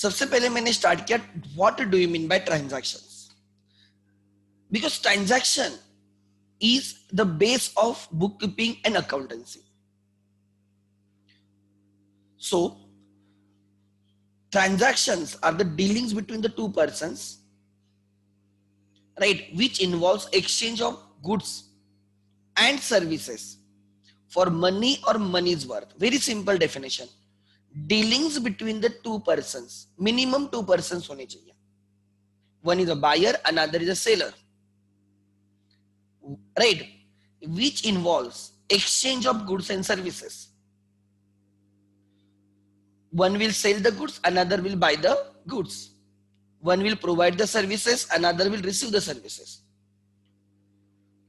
सबसे पहले मैंने स्टार्ट किया what do you mean bye transactions, because transaction is the base of bookkeeping and accountancy. So transactions are the dealings between the two persons, right, which involves exchange of goods and services for money or money's worth. Very simple definition. Dealings between the two persons, minimum two persons hone chahiye. One is a buyer, another is a seller, right, which involves exchange of goods and services. One will sell the goods, another will buy the goods. One will provide the services, another will receive the services.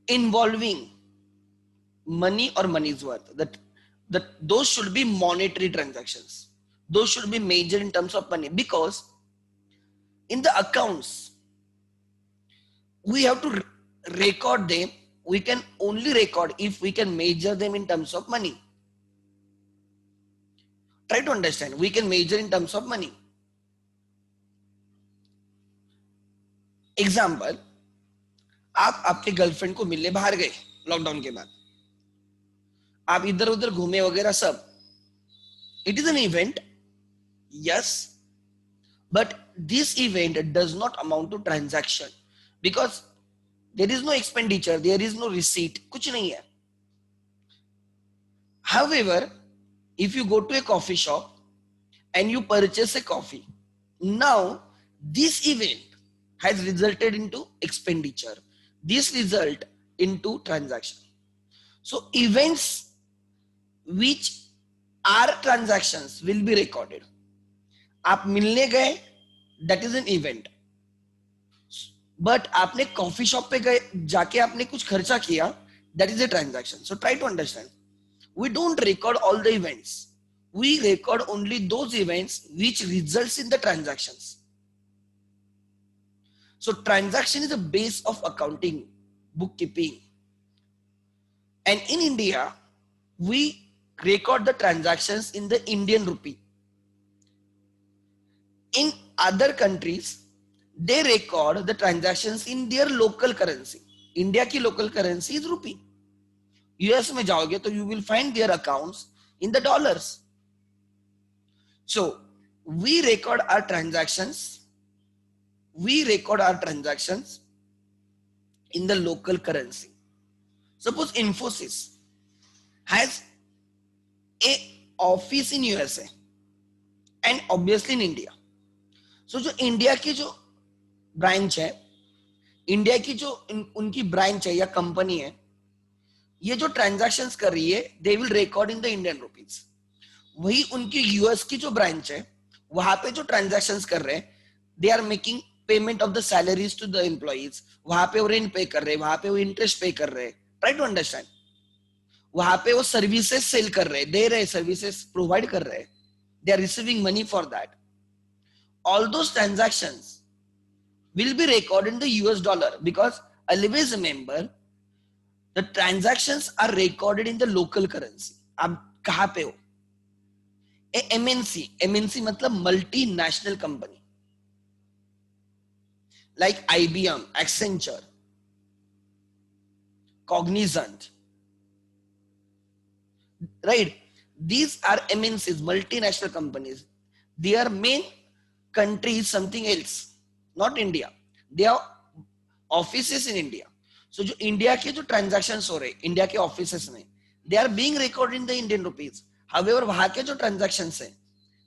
Involving money or money's worth. Those should be monetary transactions. Those should be measured in terms of money, because in the accounts we have to record them. We can only record if we can measure them in terms of money. Try to understand. We can measure in terms of money. Example, आप आपके girlfriend को मिलने बाहर गए lockdown के बाद, आप इधर उधर घूमे वगैरह सब. It is an event, yes, but this event does not amount to transaction, because there is no expenditure, there is no receipt, कुछ नहीं है. However, if you go to a coffee shop and you purchase a coffee, now this event has resulted into expenditure. This result into transaction. So events which are transactions will be recorded. आप मिलने गए, that is an event. But आपने coffee shop पे गए, जाके आपने कुछ खर्चा किया, that is a transaction. So try to understand. We don't record all the events. We record only those events which results in the transactions. So transaction is the base of accounting, bookkeeping. And in India, we record the transactions in the Indian rupee. In other countries, they record the transactions in their local currency. India की local currency is rupee. US में जाओगे तो you will find their accounts in the dollars. So we record our transactions. We record our transactions in the local currency. Suppose Infosys has a office in USA and obviously in India. So जो India की जो branch है, India की जो उनकी branch है या company है, ये जो ट्रांजैक्शंस कर रही है, they will record in the Indian rupees. वही उनकी यूएस की जो ब्रांच है, वहां पे जो ट्रांजैक्शंस कर रहे हैं, they are making payment of the salaries to the employees. वहां पे वो रेंट पे कर रहे हैं, वहां पे वो इंटरेस्ट पे कर रहे हैं. Try to understand. वहां पे वो सर्विसेज सेल कर रहे हैं, दे रहे सर्विसेज प्रोवाइड कर रहे हैं. They are receiving money for that. All those transactions will be recorded in the US dollar, because always remember the transactions are recorded in the local currency. आप कहाँ पे हो? A MNC मतलब multinational company like IBM, Accenture, Cognizant, right? These are MNCs, multinational companies. Their main country is something else, not India. They have offices in India. So जो India के जो transactions हो रहे इंडिया के offices में, they are being recorded in the Indian rupees. However, वहां के जो ट्रांजैक्शंस हैं,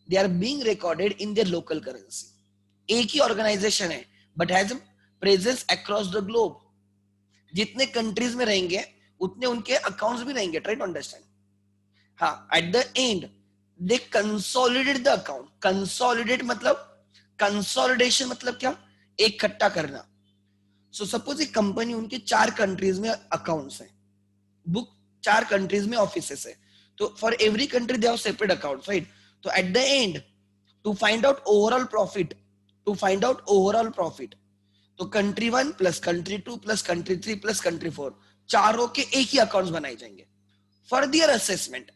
they are being recorded in their local currency. एक ही ऑर्गेनाइजेशन है, but has a presence across the globe. जितने कंट्रीज में रहेंगे, उतने उनके अकाउंट्स भी रहेंगे. Try to understand. हाँ, at the end, they consolidate the account. Consolidate मतलब कंसोलिडेशन मतलब क्या? एक इकट्ठा करना. सो सपोज एक कंपनी, उनके 4 कंट्रीज में अकाउंट्स हैं, बुक 4 कंट्रीज में ऑफिसेस है, तो for every country they have separate accounts, right? तो at the end to find out overall profit, तो country 1 plus country 2 plus country 3 plus country 4, चारों के एक ही अकाउंट्स बनाए जाएंगे for their assessment.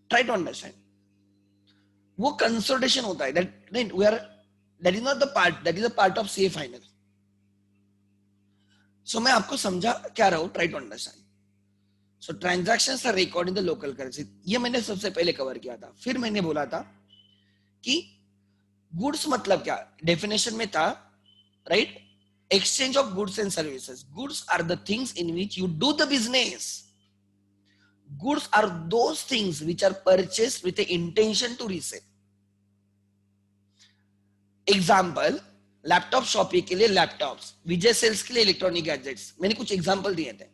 Try to understand. वो कंसोलिडेशन होता है, that we are, that is not the part, that is a part of C final. So मैं आपको समझा क्या रहा हूं, try to understand. So transactions are record in the local currency, ये मैंने सबसे पहले कवर किया था. फिर मैंने बोला था कि गुड्स मतलब क्या, डेफिनेशन में था, right, exchange of goods and services. Goods are the things in which you do the business. Goods are those things which are purchased with the intention to resell. Example, laptop shopping के लिए laptops, विजय sales के लिए electronic gadgets, मैंने कुछ example दिए थे.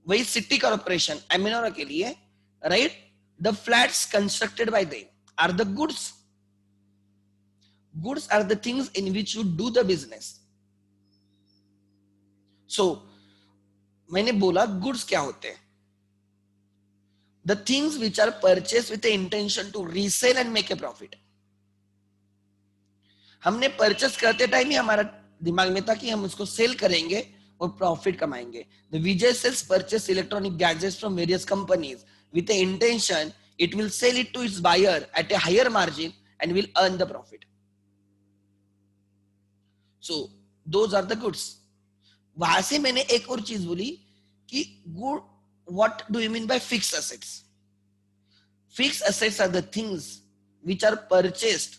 वही city corporation एमिनोरा के लिए, right, the flats constructed by them are the goods. Goods are the things in which you do the business. So, मैंने बोला goods क्या होते हैं? The things which are purchased with the intention to resell and make a profit. हमने purchase करते time ही हमारा दिमाग में था कि हम उसको सेल करेंगे और प्रॉफिट कमाएंगे. The Vijay Sales purchase electronic gadgets from various companies with the intention it will sell it to its buyer at a higher margin and will earn the profit. So those are the goods. वहां से मैंने एक और चीज बोली कि good, what do you mean by fixed assets? Fixed assets are the things which are purchased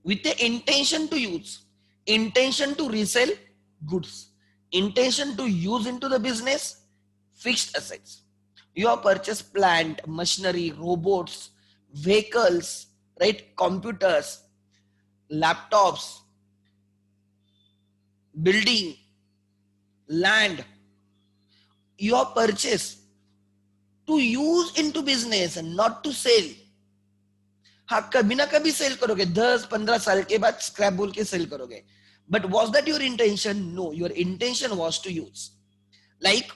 with the intention to use, intention to resell goods, intention to use into the business, fixed assets. You have purchased plant, machinery, robots, vehicles, right, computers, laptops, building, land, you have purchased to use into business and not to sell. हाँ, कभी ना कभी cell करोगे, 10-15 साल के बाद scrap बोल के सेल करोगे. But was that your intention? No, your intention was to use. Like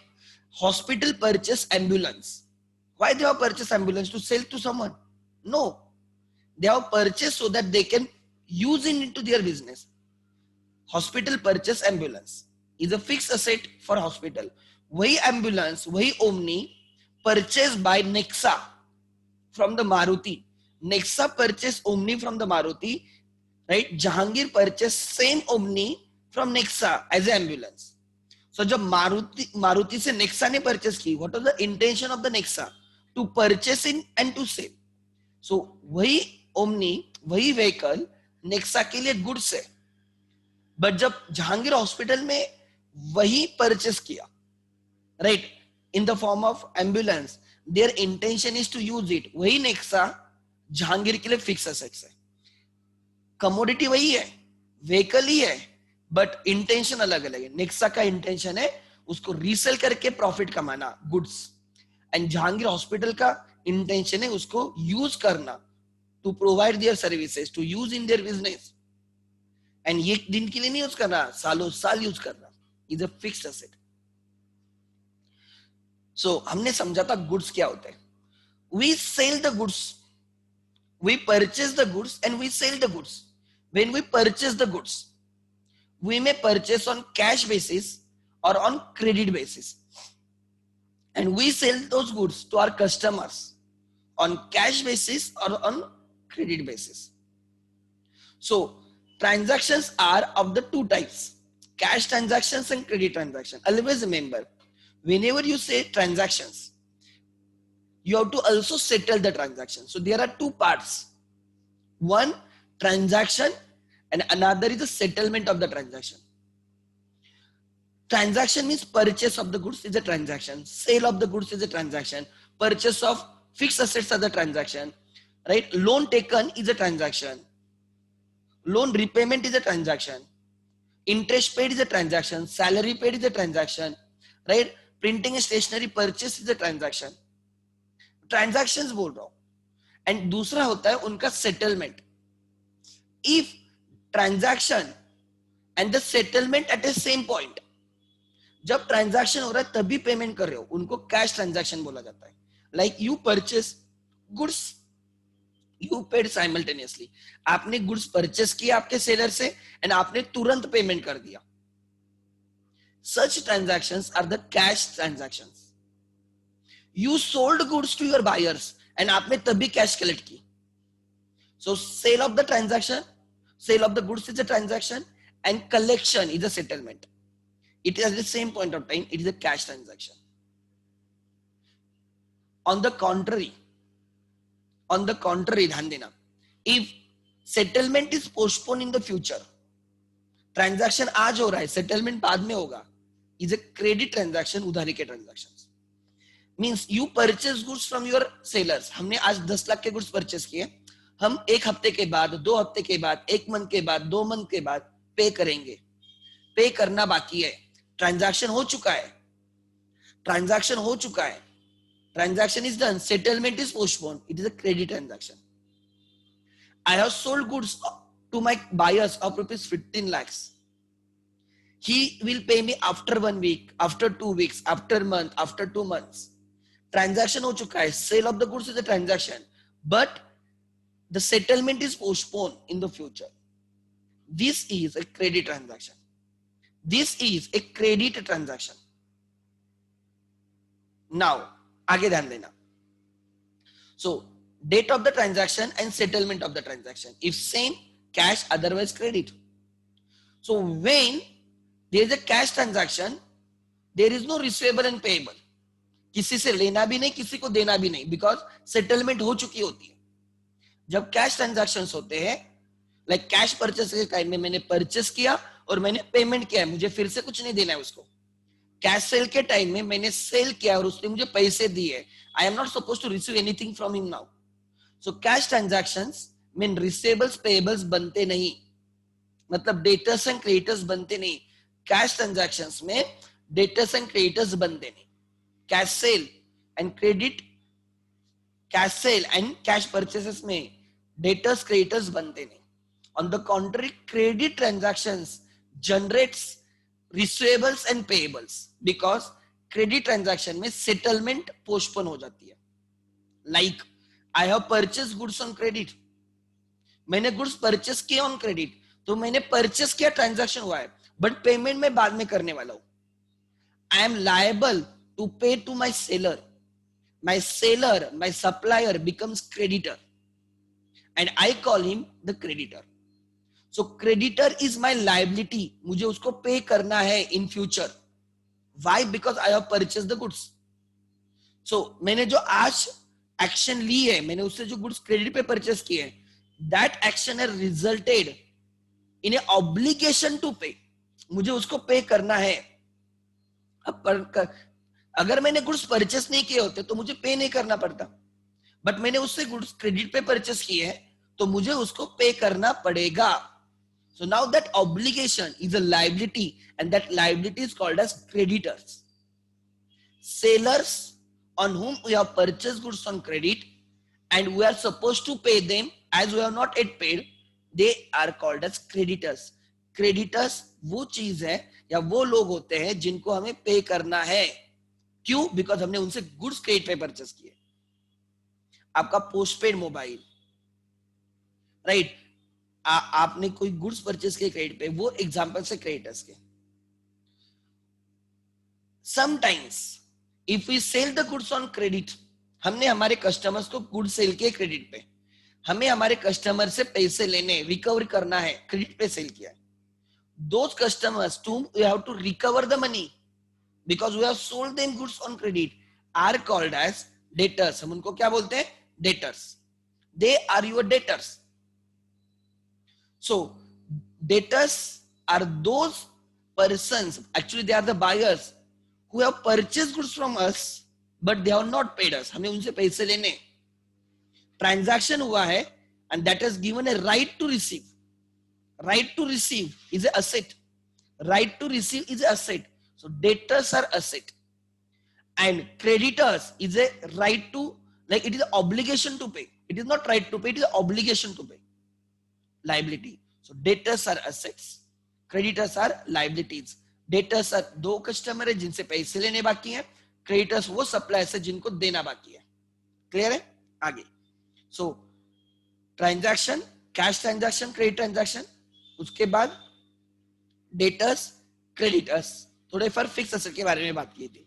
hospital purchase ambulance. Why they have purchased ambulance? To sell to someone? No, they have purchased so that they can use it into their business. Hospital purchase ambulance is a fixed asset for hospital. वही ambulance, वही Omni purchased by Nexa from the Maruti. Nexa purchased Omni from the Maruti, right? Jahangir purchased same Omni from Nexa as an ambulance. So जब Maruti से Nexa ने purchase की, what was the intention of the Nexa? To purchase in and to sell. So वही Omni, वही vehicle Nexa के लिए goods है. But जब जहांगीर हॉस्पिटल में वही परचेस किया, right, in the form of ambulance, their intention is to use it. वही नेक्सा जहांगीर के लिए फिक्स एसेट्स है. कमोडिटी वही है, व्हीकल ही है, बट इंटेंशन अलग अलग है. नेक्सा का इंटेंशन है उसको रीसेल करके प्रॉफिट कमाना, गुड्स, एंड जहांगीर हॉस्पिटल का इंटेंशन है उसको यूज करना, to provide their services, to use in their business. And ये दिन के लिए नहीं यूज करना, सालों साल यूज करना. Is a fixed asset. So हमने समझा था गुड्स क्या होते हैं. We sell the goods, we purchase the goods and we sell the goods. When we purchase the goods, we may purchase on cash basis और on credit basis, and we sell those goods to our customers on cash basis और on credit basis. So transactions are of the two types, cash transactions and credit transactions. Always remember, whenever you say transactions, you have to also settle the transaction. So there are two parts. One, transaction, and another is the settlement of the transaction. Transaction means purchase of the goods is a transaction, sale of the goods is a transaction, purchase of fixed assets is a transaction, right? Loan taken is a transaction. Loan repayment is a transaction. Interest paid is a transaction. Salary paid is a transaction. Right? Printing and stationery purchase is a transaction. Transactions बोल रहा हूं. And दूसरा होता है उनका settlement. If transaction and the settlement at the same point, जब transaction हो रहा है तभी पेमेंट कर रहे हो, उनको कैश ट्रांजैक्शन बोला जाता है. Like you purchase goods, you paid simultaneously. आपने गुड्स परचेस किया आपके सेलर से एंड आपने तुरंत पेमेंट कर दिया. Such transactions are the cash transactions. You sold goods to your buyers and आपने तभी कैश कलेक्ट की. So sale of the transaction, sale of the goods is a transaction, and collection is a settlement. It is at the same point of time, it is a cash transaction. On the contrary, ध्यान देना, if settlement is postponed in the future, transaction आज हो रहा है, settlement बाद में होगा, is a credit transaction, उधारी के transaction. Means you purchase goods from your sellers. हमने आज 10 लाख के गुड्स परचेज किए, हम 1 हफ्ते के बाद, 2 हफ्ते के बाद, 1 मंथ के बाद, 2 मंथ के बाद पे करेंगे. पे करना बाकी है, ट्रांजैक्शन हो चुका है, ट्रांजैक्शन हो चुका है, transaction is done, settlement is postponed, it is a credit transaction. I have sold goods to my buyers of rupees 15 lakhs. He will pay me after 1 week, after 2 weeks, after month, after 2 months. Transaction हो चुका है, sale of the goods is a transaction, but the settlement is postponed in the future. This is a credit transaction. This is a credit transaction. Now, आगे ध्यान देना. So, date of the transaction and settlement of the transaction. If same, cash, otherwise credit. So when there is a cash transaction, there is no receivable and payable. किसी से लेना भी नहीं, किसी को देना भी नहीं, because settlement हो चुकी होती है. जब कैश ट्रांजैक्शंस होते हैं, लाइक कैश परचेस के टाइम में मैंने परचेस किया और मैंने पेमेंट किया है, मुझे फिर से कुछ नहीं देना है उसको. कैश सेल के टाइम में मैंने सेल किया और उसने मुझे पैसे दिए, I am not suppose to receive anything from him now. So cash transactions में रिसेबल्स पेबल्स बनते नहीं, मतलब डेटर्स एंड क्रेडिटर्स बनते नहीं. कैश ट्रांजैक्शंस में डेटर्स एंड क्रेडिटर्स बनते नहीं. Cash sale and credit, cash sale and cash purchases में डेटर्स क्रेडिटर्स बनते नहीं. On the contrary, credit transactions generates receivables and payables, because credit transaction में settlement postpone हो जाती है. Like I have purchase goods on credit, मैंने goods purchase किए on credit, तो मैंने परचेस किया, ट्रांजैक्शन हुआ है, बट पेमेंट मैं बाद में करने वाला हूं. I am liable to pay to my seller. My seller, my supplier becomes creditor and I call him the creditor. So creditor is my liability, मुझे उसको पे करना है in future. Why? Because I have purchase the goods. So मैंने जो आज action ली है, मैंने उससे जो गुड्स क्रेडिट पे परचेस किए हैं, that action has resulted in a obligation to pay. मुझे उसको पे करना है. अब अगर मैंने गुड्स परचेस नहीं किए होते तो मुझे पे नहीं करना पड़ता, बट मैंने उससे गुड्स क्रेडिट पे परचेस किए हैं तो मुझे उसको पे करना पड़ेगा. So now that obligation is a liability and that liability is called as creditors. Sellers on whom we have purchased goods on credit and we are supposed to pay them as we have not yet paid, they are called as creditors. Creditors वो चीज है या वो लोग होते हैं जिनको हमें पे करना है. क्यों? बिकॉज हमने उनसे गुड्स क्रेडिट पे परचेस किए. आपका पोस्टपेड मोबाइल, राइट, आपने कोई गुड्स परचेस किए क्रेडिट पे, वो एग्जांपल से क्रेडिटर्स के. Sometimes if we sell the goods on credit, हमने हमारे कस्टमर्स को गुड्स सेल किए क्रेडिट पे, हमें हमारे कस्टमर से पैसे लेने, रिकवर करना है, क्रेडिट पे सेल किया. Those customers to whom we have to recover the money because we have sold them goods on credit are called as debtors. हम उनको क्या बोलते हैं? Debtors. They are your debtors. So debtors are those persons, actually they are the buyers who have purchased goods from us but they have not paid us. हमने उनसे पैसे लेने, transaction हुआ है and that has given a right to receive. Right to receive is an asset. Right to receive is an asset. So debtors are asset and creditors is a right to, like it is an obligation to pay. It is not right to pay, it is an obligation to pay. Liability. So debtors are assets, creditors are liabilities. Debtors are दो customer है जिनसे पैसे लेने बाकी हैं, creditors वो suppliers है जिनको देना बाकी है. क्लियर है? आगे. So transaction, cash transaction, credit transaction, उसके बाद डेटर्स, क्रेडिटर्स. थोड़े फॉर फिक्स एसेट के बारे में बात की थी.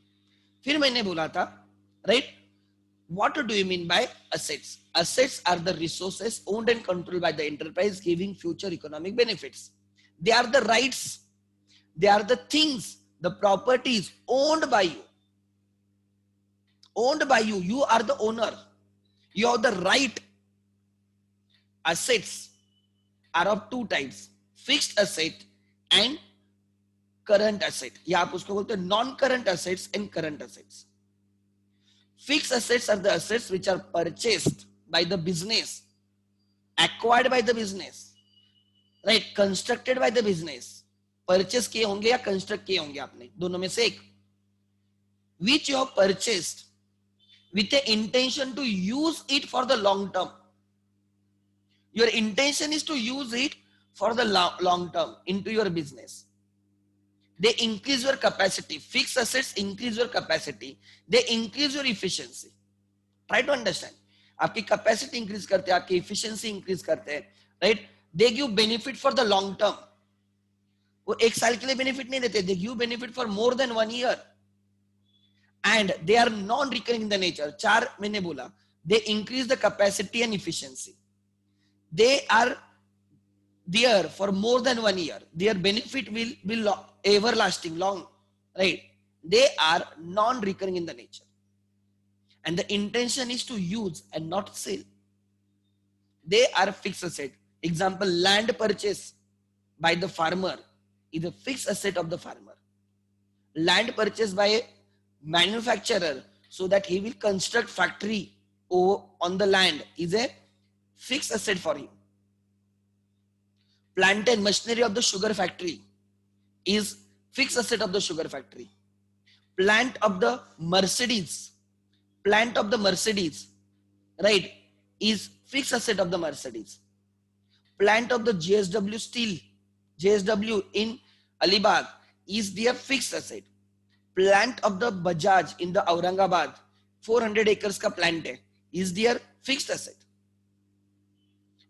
फिर मैंने बोला था, right, What do you mean by assets? Assets are the resources owned and controlled by the enterprise giving future economic benefits. They are the rights. They are the things, the properties owned by you. Owned by you. You are the owner. You have the right. Assets are of two types, fixed asset and current asset. या आप उसको बोलते हैं non-current assets and current assets. Fixed assets are the assets which are purchased by the business, acquired by the business, right? Constructed by the business. Purchase किए होंगे या construct किए होंगे आपने, दोनों में से एक. Which you have purchased with the intention to use it for the long term. Your intention is to use it for the long term into your business. They increase your capacity. Fixed assets increase your capacity. They increase your efficiency. Try to understand. आपकी capacity increase करते हैं, आपकी efficiency increase करते हैं, right? They give benefit for the long term. वो एक साल के लिए benefit नहीं देते. They give benefit for more than 1 year. And they are non-recurring in the nature. 4 मैंने बोला. They increase the capacity and efficiency. They are there for more than 1 year. Their benefit will be everlasting, long, right? They are non-recurring in the nature. And the intention is to use and not sell. They are fixed asset. Example, land purchase by the farmer is a fixed asset of the farmer. Land purchased by a manufacturer so that he will construct factory on the land is a fixed asset for him. Plant and machinery of the sugar factory is fixed asset of the sugar factory. Plant of the Mercedes, right, is fixed asset of the Mercedes. Plant of the JSW Steel, JSW in Alibag is their fixed asset. Plant of the Bajaj in the Aurangabad, 400 acres का plant है, is their fixed asset.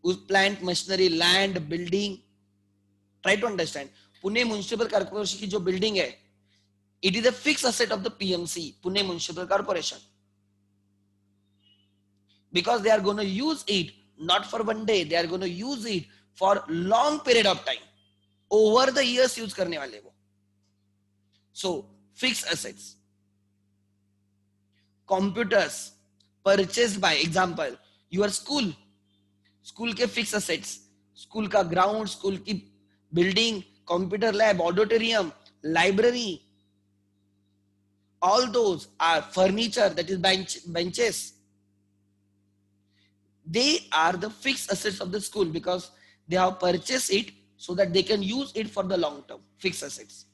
उस plant, machinery, land, building, try to understand. Pune Municipal Corporation की जो building है, it is a fixed asset of the PMC, Pune Municipal Corporation. Because they are going to use it not for one day, they are going to use it for long period of time. Over the years use करने वाले वो. So fixed assets. Computers purchased by, example, your school के fixed assets, school का ground, school की building, computer lab, auditorium, library, all those are furniture, that is benches. They are the fixed assets of the school because they have purchased it so that they can use it for the long term. Fixed assets.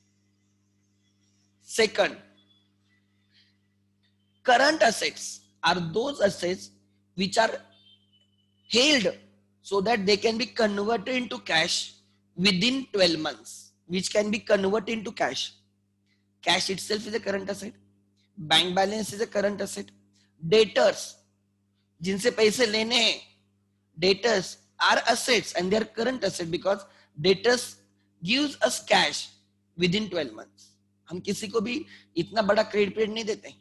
Second, current assets are those assets which are held so that they can be converted into cash within 12 months, which can be converted into cash. Cash itself is a current asset. Bank balance is a current asset. Debtors, जिनसे पैसे लेने हैं, debtors are assets and they are current asset because debtors gives us cash within 12 months. हम किसी को भी इतना बड़ा क्रेडिट पीरियड नहीं देते.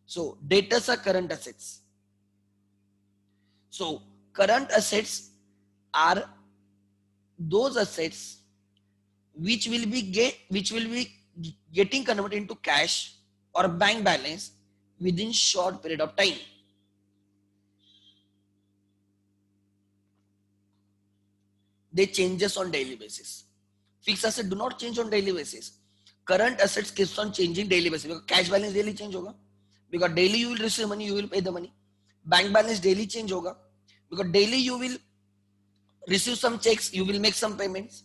So debtors are current assets. So current assets are those assets which will be getting converted into cash or bank balance within short period of time. They changes on daily basis. Fixed assets do not change on daily basis. Current assets keeps on changing daily basis because cash balance daily change होगा. Because daily you will receive money, you will pay the money. Bank balance daily change होगा because daily you will receive some checks, you will make some payments.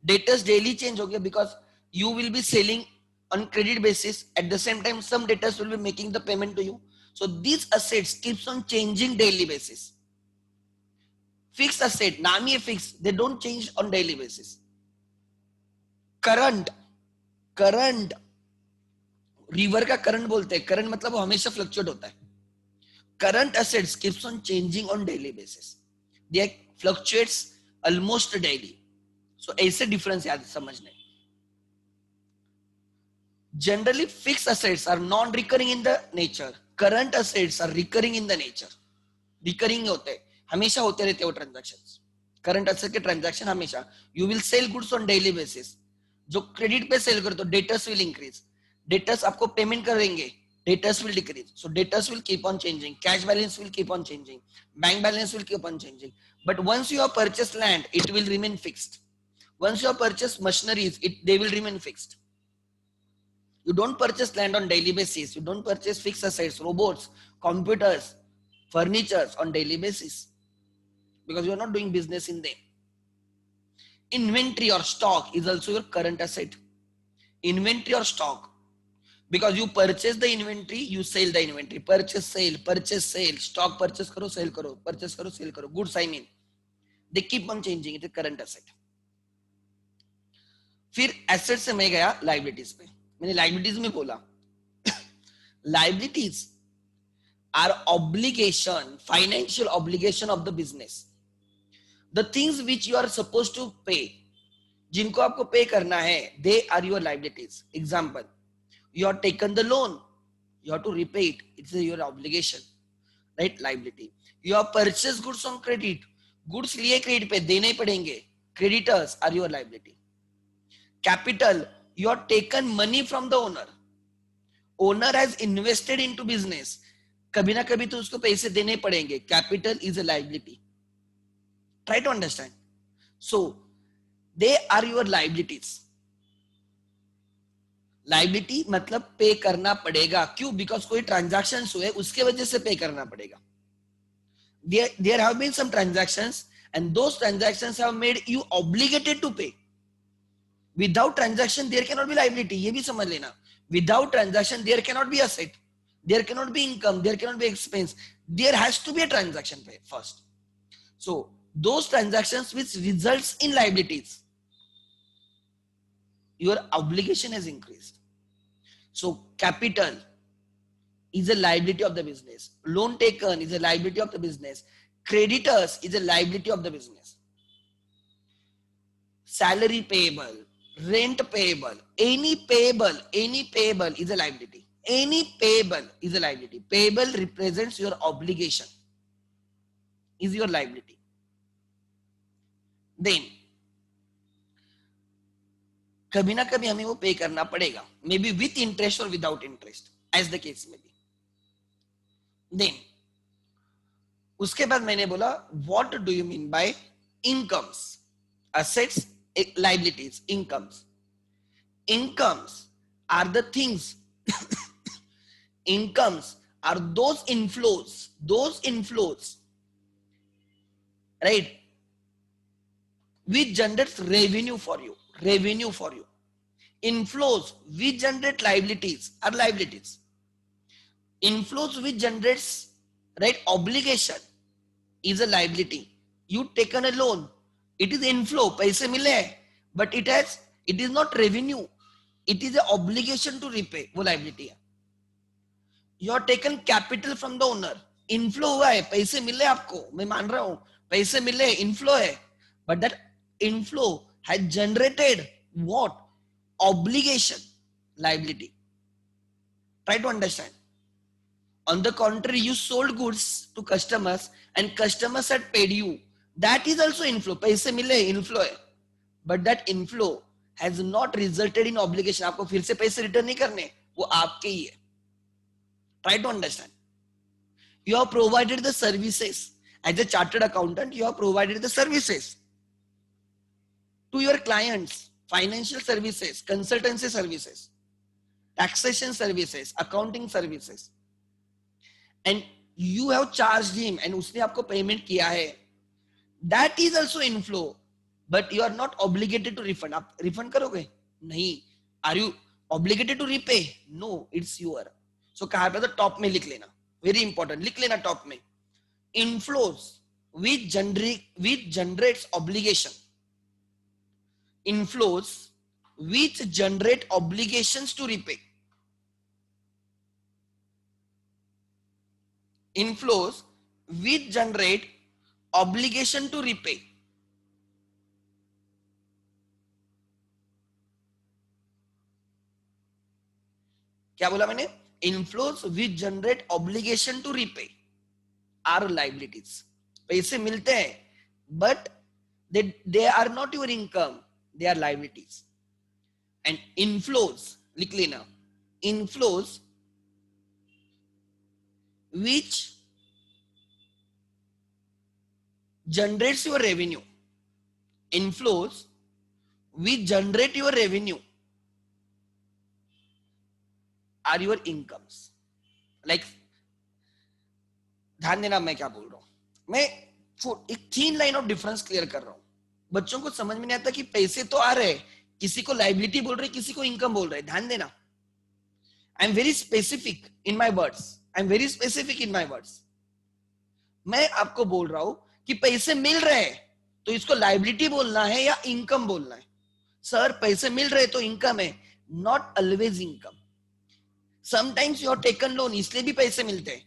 Debtors daily change होगा because you will be selling on credit basis. At the same time, some debtors will be making the payment to you. So these assets keeps on changing daily basis. Fixed asset, नाम ही fixed, they don't change on daily basis. Current, river का current बोलते हैं. Current मतलब वो हमेशा fluctuate होता है. Current assets keeps on changing on daily basis. They fluctuates almost daily. So ऐसे डिफरेंस याद समझने. Generally fixed assets are non-recurring in the nature current assets are recurring in the nature, recurring होते हैं, हमेशा होते रहते हैं वो ट्रांजैक्शंस, करंट असेट के ट्रांजैक्शन हमेशा. You will sell goods on daily basis, जो क्रेडिट पे सेल करते हो डेटर्स विल इंक्रीज, डेटर्स आपको पेमेंट करेंगे, debtors will decrease, so debtors will keep on changing, cash balance will keep on changing, bank balance will keep on changing. But once you have purchased land, it will remain fixed. Once you have purchased machineries, they will remain fixed. You don't purchase land on daily basis, you don't purchase fixed assets, robots, computers, furnitures on daily basis, because you are not doing business in them. Inventory or stock is also your current asset. Inventory or stock, because you purchase the inventory, you sell the inventory, purchase sale, stock purchase karo, sell karo, purchase karo, sell karo, goods I mean, they keep on changing, it is current asset. फिर asset से मैं गया liabilities पे, मैंने liabilities में बोला liabilities are obligation, financial obligation of the business, the things which you are suppose to pay, जिनको आपको पे करना है, they are your liabilities. Example, you have taken the loan, you have to repay it, it's your obligation, right? Liability. You have purchased goods on credit, goods लिए credit पे देने पड़ेंगे, creditors are your liability. Capital, you have taken money from the owner, owner has invested into business, कभी ना कभी तो उसको पैसे देने पड़ेंगे, capital is a liability. Try to understand. So they are your liabilities. Liability मतलब पे करना पड़ेगा, क्यों? बिकॉज कोई ट्रांजैक्शन हुए उसके वजह से पे करना पड़ेगा. There have been some transactions and those transactions have made you obligated to pay. Without transaction there can not be liability, ये भी समझ लेना. Without transaction there can not be asset, there can not be income, there can not be expense, there has to be a transaction pay first. So those transactions which results in liabilities, your obligation has increased. So capital is a liability of the business, loan taken is a liability of the business, creditors is a liability of the business, salary payable, rent payable, any payable is a liability, any payable is a liability. Payable represents your obligation, is your liability. Then कभी ना कभी हमें वो pay करना पड़ेगा, may be with interest और without interest, as the case में be. Then उसके बाद मैंने बोला what do you mean by incomes, assets, liabilities, incomes. Incomes are the things incomes are those inflows, right, which generates revenue for you. Inflows which generate liabilities are liabilities. Inflows which generates, right, obligation is a liability. You taken a loan, it is inflow, पैसे मिले, but it is not revenue, it is an obligation to repay, वो liability है. You have taken capital from the owner, inflow हुआ है, पैसे मिले आपको, मैं मान रहा हूं पैसे मिले, inflow है, but that inflow has generated what? Obligation, liability. Try to understand. On the contrary, you sold goods to customers and customers had paid you, that is also inflow, पैसे मिले, inflow है, but that inflow has not resulted in obligation. आपको फिर से पैसे return नहीं करने, वो आपके ही है. Try to understand. You have provided the services as a chartered accountant, you have provided the services to your clients, financial services, consultancy services, taxation services, accounting services, and you have charged him and उसने आपको payment किया है, that is also inflow, but you are not obligated to refund. आप refund करोगे? नहीं. Are you obligated to repay? No, it's your. So कहाँ पे? तो top में लिख लेना, very important, लिख लेना top में. Inflows which generates obligation, inflows which generate obligations to repay, inflows which generate obligation to repay. क्या बोला मैंने? inflows which generate obligation to repay are liabilities. पैसे मिलते हैं but they are not your income, they are liabilities. And inflows, लिख लेना, inflows which generates your revenue, inflows which generate your revenue are your incomes. Like, ध्यान देना मैं क्या बोल रहा हूं, मैं एक 3 लाइन ऑफ डिफरेंस क्लियर कर रहा हूं. बच्चों को समझ में नहीं आता कि पैसे तो आ रहे, किसी को लाइबिलिटी बोल रहे, किसी को इनकम बोल रहे. ध्यान देना, I am very specific in my words, I am very specific in my words. मैं आपको बोल रहा हूं कि पैसे मिल रहे हैं तो इसको लाइबिलिटी बोलना है या इनकम बोलना है. सर पैसे मिल रहे तो इनकम है, not always income. Sometimes you are taken loan, इसलिए भी पैसे मिलते हैं,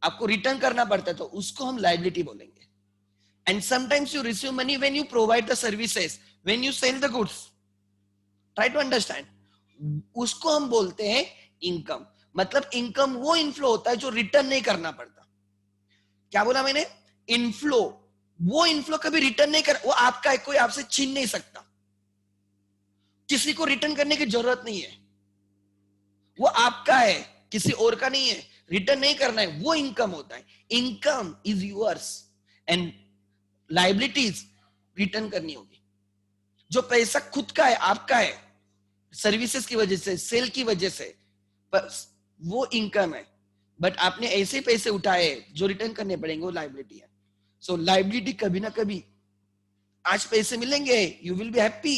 आपको रिटर्न करना पड़ता है, तो उसको हम लाइबिलिटी बोलेंगे. And sometimes you receive money when you provide the services, when you sell the goods. Try to understand, उसको हम बोलते हैं इनकम. मतलब इनकम वो इनफ्लो होता है जो रिटर्न नहीं करना पड़ता. क्या बोला मैंने? इनफ्लो, वो इनफ्लो कभी रिटर्न नहीं कर, वो आपका है, कोई आपसे छीन नहीं सकता, किसी को रिटर्न करने की जरूरत नहीं है, वो आपका है, किसी और का नहीं है, रिटर्न नहीं करना है, वो इनकम होता है. Income is yours and liabilities return करनी होगी. जो पैसा खुद का है, आपका है, सर्विसेज की वजह से, सेल की वजह से, बस वो इनकम है. बट आपने ऐसे पैसे उठाए जो रिटर्न करने पड़ेंगे, वो लाइबिलिटी है. सो लाइबिलिटी कभी ना कभी, आज पैसे मिलेंगे, you will be happy,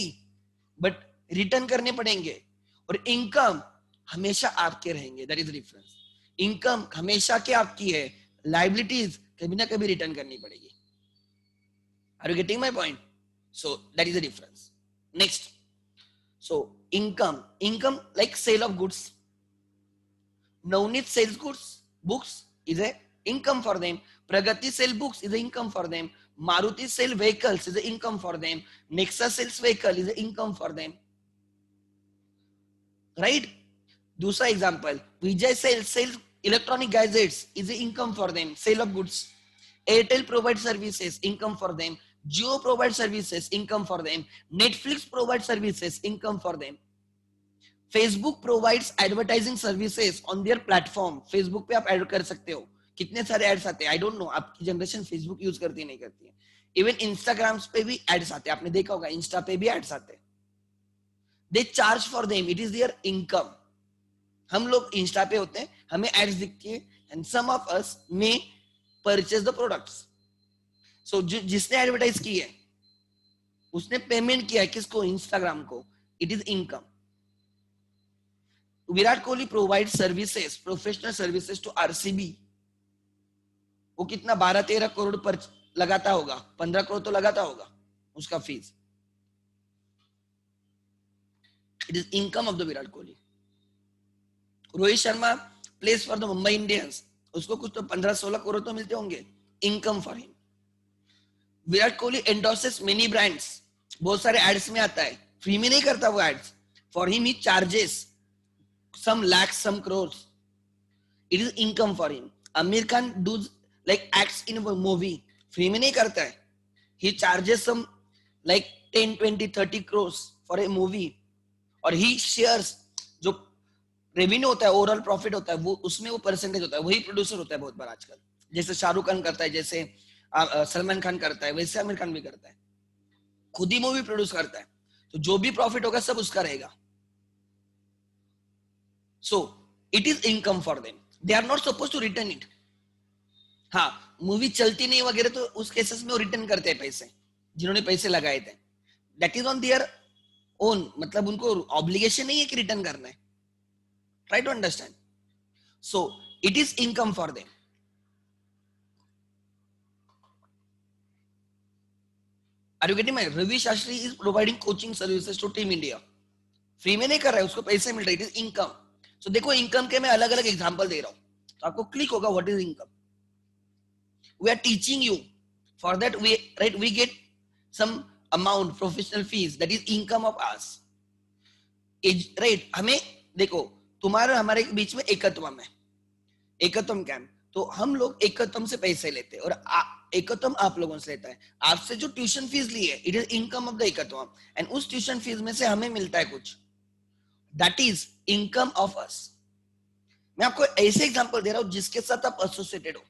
but return करने पड़ेंगे. और इनकम हमेशा आपके रहेंगे, that is the difference. Income हमेशा के आपकी है, लाइबिलिटीज कभी ना कभी रिटर्न करनी पड़ेगी. Are you getting my point? So that is the difference. Next, so income like sale of goods. Navneet sells goods, books is a income for them. Pragati sell books is a income for them. Maruti sell vehicles is a income for them. Nexa sells vehicle is a income for them. Right? दूसरा example, Vijay sells electronic gadgets is a income for them, sale of goods. Airtel provides services, income for them. Jio provides services, income for them. Netflix provides services, income for them. Facebook provides advertising services on their platform. Facebook पे आप add कर सकते हो, कितने सारे ads आते हैं, I don't know आपकी जनरेशन फेसबुक यूज करती है नहीं करती है. इवन इंस्टाग्राम पे भी एड्स आते हैं, आपने देखा होगा, इंस्टा पे भी एड्स आते हैं. They charge for them, it is there income. हम लोग इंस्टा पे होते हैं, हमें एड्स दिखती है, and some of us may purchase the products. So जिसने एडवर्टाइज की है उसने पेमेंट किया है, किसको? इंस्टाग्राम को. It is income. Virat Kohli provide services, professional services to RCB. वो कितना 12-13 करोड़ पर लगाता होगा, 15 करोड़ तो लगाता होगा उसका fees. It is income of the Virat Kohli. Rohit Sharma place for the Mumbai Indians, उसको कुछ तो 15-16 करोड़ तो मिलते होंगे, income for him. Virat Kohli endorses many brands, बहुत सारे एड्स में आता है, फ्री में नहीं करता वो ads. For him he charges some lakhs, some crores. It is income for him. Amir Khan does like acts in a movie, free में नहीं करता है, he charges some like 10, 20, 30 crores for a movie, और he shares जो revenue होता है, overall profit होता है, वो उसमें वो परसेंटेज होता है, वही प्रोड्यूसर होता है बहुत बार आजकल. जैसे शाहरुख खान करता है, जैसे सलमान खान करता है, वैसे आमिर खान भी करता है, खुद ही मूवी प्रोड्यूस करता है, तो जो भी प्रॉफिट होगा सब उसका रहेगा. So it is income for them. They are not supposed to return it. हाँ, मूवी चलती नहीं वगैरह तो उस केसेस में वो रिटर्न करते हैं पैसे, जिन्होंने पैसे लगाए थे. That is on their own, मतलब उनको ऑब्लिगेशन नहीं है कि रिटर्न करना है. Try to understand. So it is income for them. Are you getting my? Ravi Shastri is providing coaching services to Team India. Free में नहीं कर रहा है, उसको पैसे मिल रहे. It is income. सो देखो, इनकम के मैं अलग अलग एग्जांपल दे रहा हूं, तो आपको क्लिक होगा what is income. We are teaching you, for that we get some amount, professional fees, that is income of us. Right, हमें देखो, तुम्हारे हमारे बीच में एकत्वम है, एकत्वम कैंप, तो हम लोग एकत्वम से पैसे लेते हैं और एकत्वम आप लोगों से लेता है। आपसे जो ट्यूशन फीस ली है, it is income of the Ekatvam, and उस ट्यूशन फीस में से हमें मिलता है कुछ, that is income of us. मैं आपको ऐसे एग्जांपल दे रहा हूं जिसके साथ आप एसोसिएटेड हो,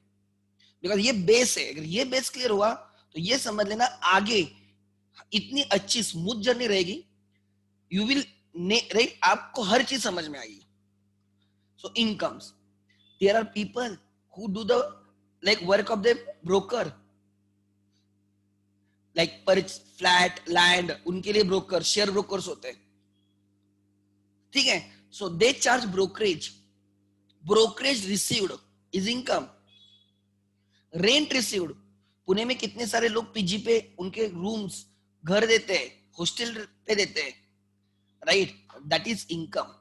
बिकॉज ये बेस है। अगर ये बेस क्लियर हुआ तो ये समझ लेना आगे इतनी अच्छी स्मूथ जर्नी रहेगी, यू विल राइट, आपको हर चीज समझ में आएगी। So incomes, there are people who do the like work of the broker, like per flat land, उनके लिए ब्रोकर, शेयर ब्रोकर्स होते हैं, ठीक है। So they charge brokerage, brokerage received is income. Rent received, Pune में कितने सारे लोग पीजी पे उनके रूम्स, घर देते हैं, हॉस्टल पे देते हैं, right, that is income,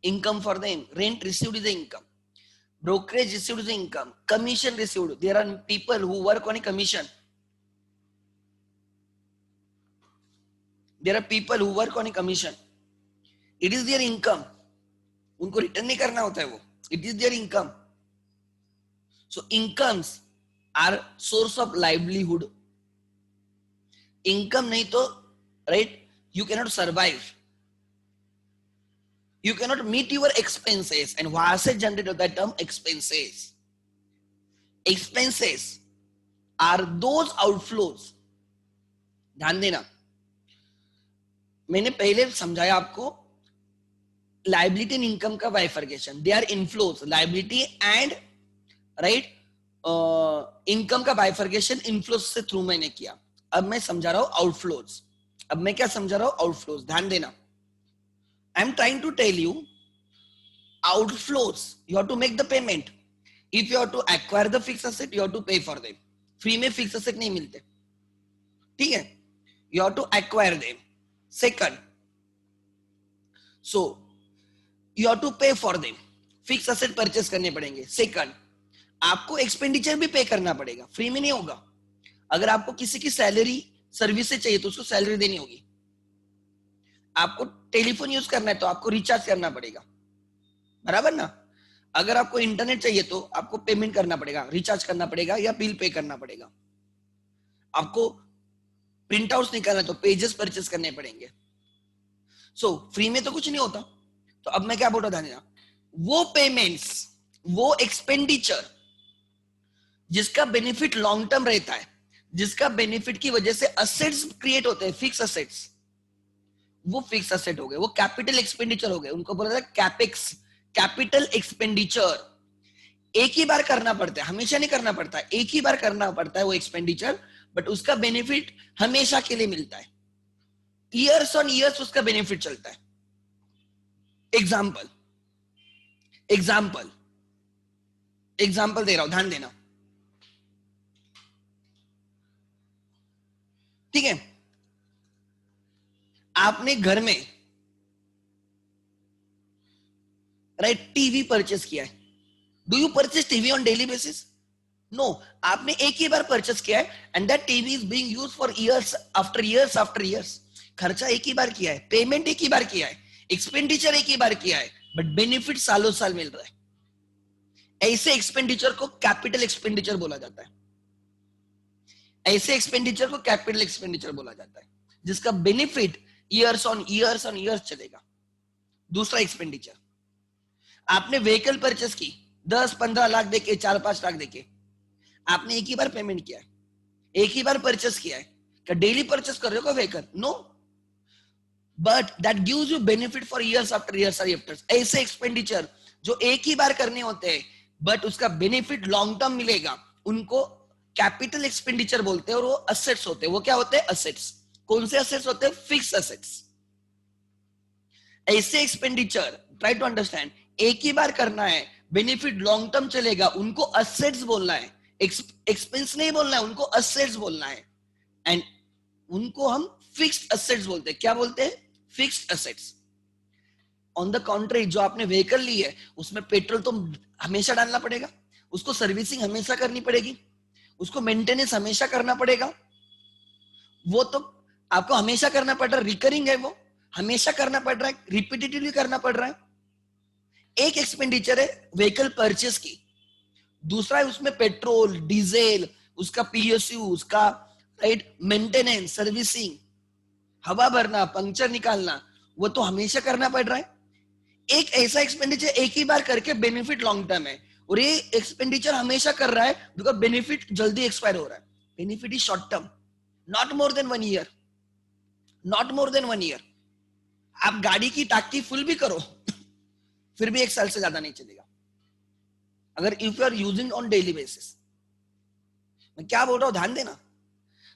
income for them. Rent received is income, brokerage received is income, commission received, there are people who work on a commission, there are people who work on a commission, it is their income, उनको return नहीं करना होता है वो, it is their income. So incomes are source of livelihood, income नहीं तो right you cannot survive, you cannot meet your expenses, and वहां से जनरेट होता है term expenses. Expenses are those outflows, ध्यान देना, मैंने पहले समझाया आपको लाइबिलिटी एंड इनकम का bifurcation, they are inflows, liability and right income का बाइफर्केशन इनफ्लोज से थ्रू मैंने किया। अब मैं समझा रहा हूं आउटफ्लोज, अब मैं क्या समझा रहा हूं आउटफ्लोज, ध्यान देना। I am trying to tell you outflows, you have to make the payment. If you have to acquire the fixed asset, you have to pay for them. Free में फिक्स असेट नहीं मिलते, ठीक है, you have to acquire them. Second, so you have to pay for them, fix asset purchase करने पड़ेंगे। Second, आपको expenditure भी पे करना पड़ेगा, फ्री में नहीं होगा। अगर आपको किसी की सैलरी सर्विस से चाहिए तो उसको सैलरी देनी होगी, आपको टेलीफोन यूज करना है तो आपको रिचार्ज करना पड़ेगा, बराबर ना। अगर आपको इंटरनेट चाहिए तो आपको पेमेंट करना पड़ेगा, रिचार्ज करना पड़ेगा या बिल पे करना पड़ेगा। आपको प्रिंट आउट निकालना तो पेजेस परचेस करने पड़ेंगे। सो फ्री में तो कुछ नहीं होता। तो अब मैं क्या बोल रहा था, वो पेमेंट्स, वो एक्सपेंडिचर जिसका बेनिफिट लॉन्ग टर्म रहता है, जिसका बेनिफिट की वजह से असेट्स क्रिएट होते हैं, फिक्स असेट्स, वो फिक्स असेट हो गए, वो कैपिटल एक्सपेंडिचर हो गए, उनको बोला था कैपेक्स, कैपिटल एक्सपेंडिचर। एक ही बार करना पड़ता है, हमेशा नहीं करना पड़ता, एक ही बार करना पड़ता है वो एक्सपेंडिचर, बट उसका बेनिफिट हमेशा के लिए मिलता है, ईयर्स ऑन ईयर्स उसका बेनिफिट चलता है। एग्जाम्पल एग्जाम्पल एग्जाम्पल दे रहा हूं, ध्यान देना, ठीक है। आपने घर में राइट टीवी परचेस किया है, do you purchase TV on daily basis? No, आपने एक ही बार परचेस किया है and that TV is being used for years after years after years. खर्चा एक ही बार किया है, पेमेंट एक ही बार किया है, एक्सपेंडिचर एक ही बार किया है, बट बेनिफिट सालों साल मिल रहा है। ऐसे एक्सपेंडिचर को कैपिटल एक्सपेंडिचर बोला जाता है, ऐसे एक्सपेंडिचर को कैपिटल एक्सपेंडिचर बोला जाता है, जिसका benefit years on years on years चलेगा। दूसरा एक्सपेंडिचर, आपने व्हीकल परचेस की 10-15 लाख देके, 4-5 लाख देके, आपने एक ही बार पेमेंट किया है, एक ही बार परचेस किया है। क्या डेली परचेस कर रहे हो vehicle? No, but that gives you benefit for years after years after. ऐसे एक्सपेंडिचर जो एक ही बार करने होते हैं बट उसका बेनिफिट लॉन्ग टर्म मिलेगा, उनको कैपिटल एक्सपेंडिचर बोलते हैं, और वो असेट्स होते हैं। वो क्या होते हैं? असेट्स। कौन से असेट्स होते हैं? Fix assets. ऐसे एक्सपेंडिचर, ट्राई टू अंडरस्टैंड, एक ही बार करना है, बेनिफिट लॉन्ग टर्म चलेगा, उनको असेट्स बोलना है, एक्सपेंस नहीं बोलना है, उनको असेट्स बोलना है। एंड उनको हम फिक्स्ड असेट्स बोलते हैं। क्या बोलते हैं? Fixed assets. ऑन द कॉन्ट्री, जो आपने व्हीकल ली है उसमें पेट्रोल तो हमेशा डालना पड़ेगा, उसको सर्विसिंग हमेशा करनी पड़ेगी, उसको मेंटेनेंस हमेशा करना पड़ेगा, वो तो आपको हमेशा करना पड़ रहा है, रिकरिंग है, वो हमेशा करना पड़ रहा है, रिपीटेटिवली करना पड़ रहा है। एक एक्सपेंडिचर है व्हीकल परचेस की, दूसरा है उसमें पेट्रोल डीजल, उसका पीएसयू, उसका राइट मेंटेनेंस सर्विसिंग, हवा भरना, पंक्चर निकालना, वो तो हमेशा करना पड़ रहा है। एक ऐसा एक्सपेंडिचर एक ही बार करके बेनिफिट लॉन्ग टर्म है, और ये एक्सपेंडिचर हमेशा कर रहा है बिकॉज बेनिफिट जल्दी एक्सपायर हो रहा है। Benefit is short term, not more than 1 year, not more than 1 year. आप गाड़ी की टाकी फुल भी करो फिर भी 1 साल से ज्यादा नहीं चलेगा, अगर if you are using on daily basis. मैं क्या बोल रहा हूं ध्यान देना।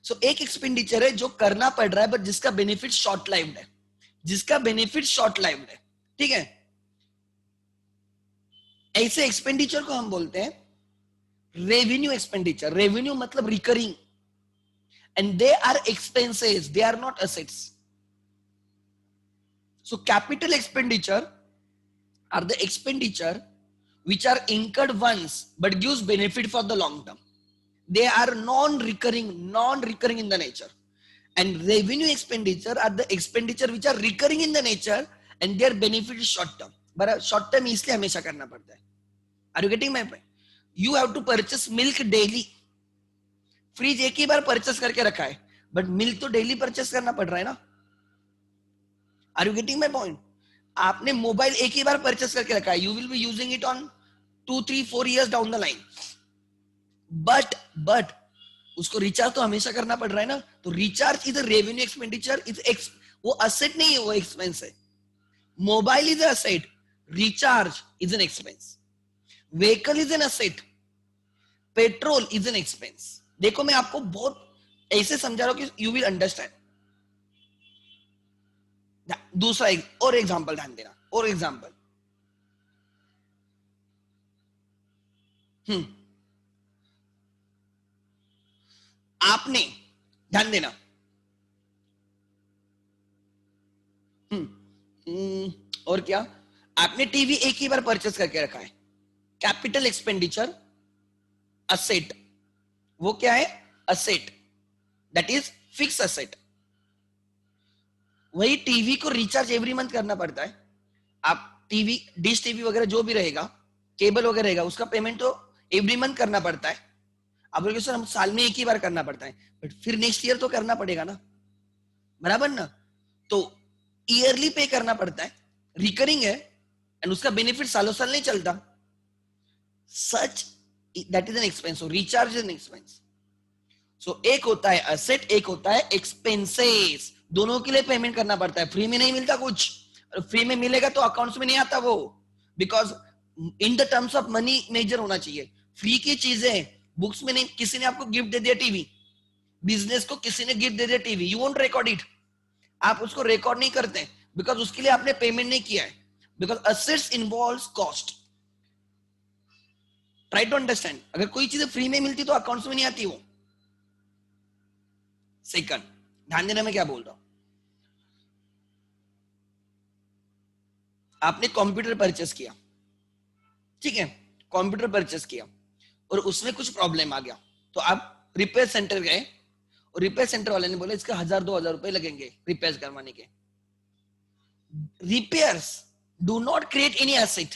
सो एक एक्सपेंडिचर है जो करना पड़ रहा है बट जिसका बेनिफिट शॉर्ट लाइव्ड है, जिसका बेनिफिट शॉर्ट लाइव्ड है, ठीक है। ऐसे एक्सपेंडिचर को हम बोलते हैं रेवेन्यू एक्सपेंडिचर। रेवेन्यू मतलब recurring, and they are expenses, they are not assets. So capital expenditure are the expenditure which are incurred once but gives benefit for the long term. They are non-recurring in the nature. And revenue expenditure are the expenditure which are recurring in the nature and their benefit is short term. But short term इसलिए हमेशा करना पड़ता है। Are you getting my point? You have to purchase milk daily. Fridge एक ही बार purchase करके रखा है बट मिल्क तो डेली परचेस करना पड़ रहा है ना। Are you getting my point? आपने मोबाइल एक ही बार परचेस करके रखा है, you will be using it on 2 3 4 years down the line, but उसको रिचार्ज तो हमेशा करना पड़ रहा है ना। तो रिचार्ज इज रेवेन्यू एक्सपेंडिचर, वो असेट नहीं है, वो एक्सपेंस है। Mobile is asset, recharge is an expense, vehicle is an asset, petrol is an expense. देखो मैं आपको बहुत ऐसे समझा रहा हूं कि यू विल अंडरस्टैंड। दूसरा और एग्जांपल ध्यान देना, और एग्जांपल आपने ध्यान देना, और क्या, आपने टीवी एक ही बार परचेस करके रखा है, कैपिटल एक्सपेंडिचर असेट। वो क्या है? Asset, that is fix asset. वही टीवी को रिचार्ज एवरी मंथ करना पड़ता है। आप टीवी, डिश टीवी वगैरह जो भी रहेगा, केबल वगैरह रहेगा, उसका पेमेंट तो एवरी मंथ करना पड़ता है। अब बोलोगे सर हम साल में एक ही बार करना पड़ता है, बट फिर नेक्स्ट ईयर तो करना पड़ेगा ना, बराबर ना। तो ईयरली पे करना पड़ता है, रिकरिंग है, एंड उसका बेनिफिट सालों साल नहीं चलता। Such that is an expense, recharge is an expense. So एक होता है असेट, एक होता है एक्सपेंसेस। दोनों के लिए पेमेंट करना पड़ता है, फ्री में नहीं मिलता कुछ। फ्री में मिलेगा तो अकाउंट्स में नहीं आता वो, because in the terms of money major होना चाहिए। फ्री की चीजें बुक्स में नहीं, किसी ने आपको गिफ्ट दे दिया टीवी, बिजनेस को किसी ने गिफ्ट दे दिया TV, you won't record it, आप उसको रिकॉर्ड नहीं करते बिकॉज उसके लिए आपने पेमेंट नहीं किया है, because assets involves cost. Try to understand, अगर कोई चीजें फ्री में मिलती तो अकाउंट्स में नहीं आती वो। सेकंड, ध्यान देना मैं क्या बोल रहा हूं। आपने कंप्यूटर परचेस किया, ठीक है, कंप्यूटर परचेस किया और उसमें कुछ प्रॉब्लम आ गया, तो आप रिपेयर सेंटर गए और रिपेयर सेंटर वाले ने बोला इसका 1000 2000 रुपए लगेंगे रिपेयर करवाने के। Repairs do not create any asset,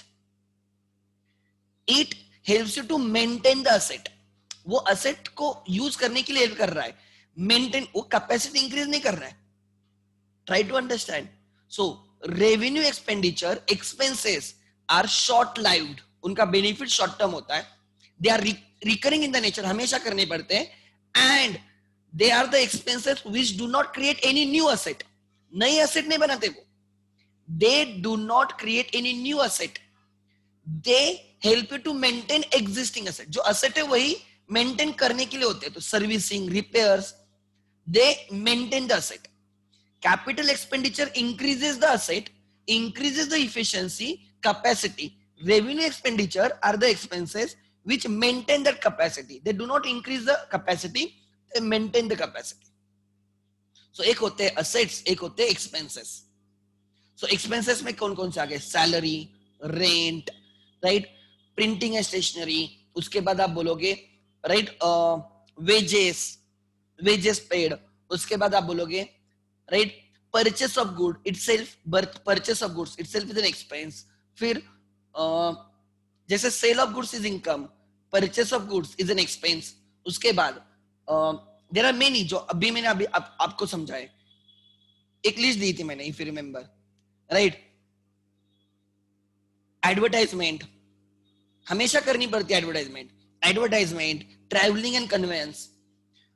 it helps you to maintain the asset. वो एसेट को यूज करने के लिए हेल्प कर रहा है, मेंटेन, वो कैपेसिटी इंक्रीज नहीं कर रहा है। Try to understand. So revenue expenditure expenses are short lived, उनका बेनिफिट शॉर्ट टर्म होता है, they are recurring in the nature, हमेशा करने पड़ते हैं, and they are the expenses which do not create any new asset. नई asset नहीं बनाते वो, they do not create any new asset, they help you to maintain existing asset. जो asset है वही मेंटेन करने के लिए होते हैं, तो servicing, repairs, they maintain the asset. Capital expenditure increases the asset, increases the efficiency, capacity. Revenue expenditure are the expenses which maintain that capacity. They do not increase the capacity, they maintain the capacity. So एक होते हैं assets, एक होते हैं expenses. So expenses में कौन कौन से आ गए? Salary, rent, right? Printing and stationery. उसके बाद आप बोलोगे right wages, wages paid. उसके बाद आप बोलोगे right purchase of good itself, purchase of goods itself is an expense. फिर जैसे sale of goods is income, purchase of goods is an expense. उसके बाद देयर आर मेनी, जो अभी मैंने आपको समझाए, एक लिस्ट दी थी मैंने, if you remember, right. Advertisement हमेशा करनी पड़ती है, एडवर्टाइजमेंट, ट्रैवलिंग एंड कन्वेंस।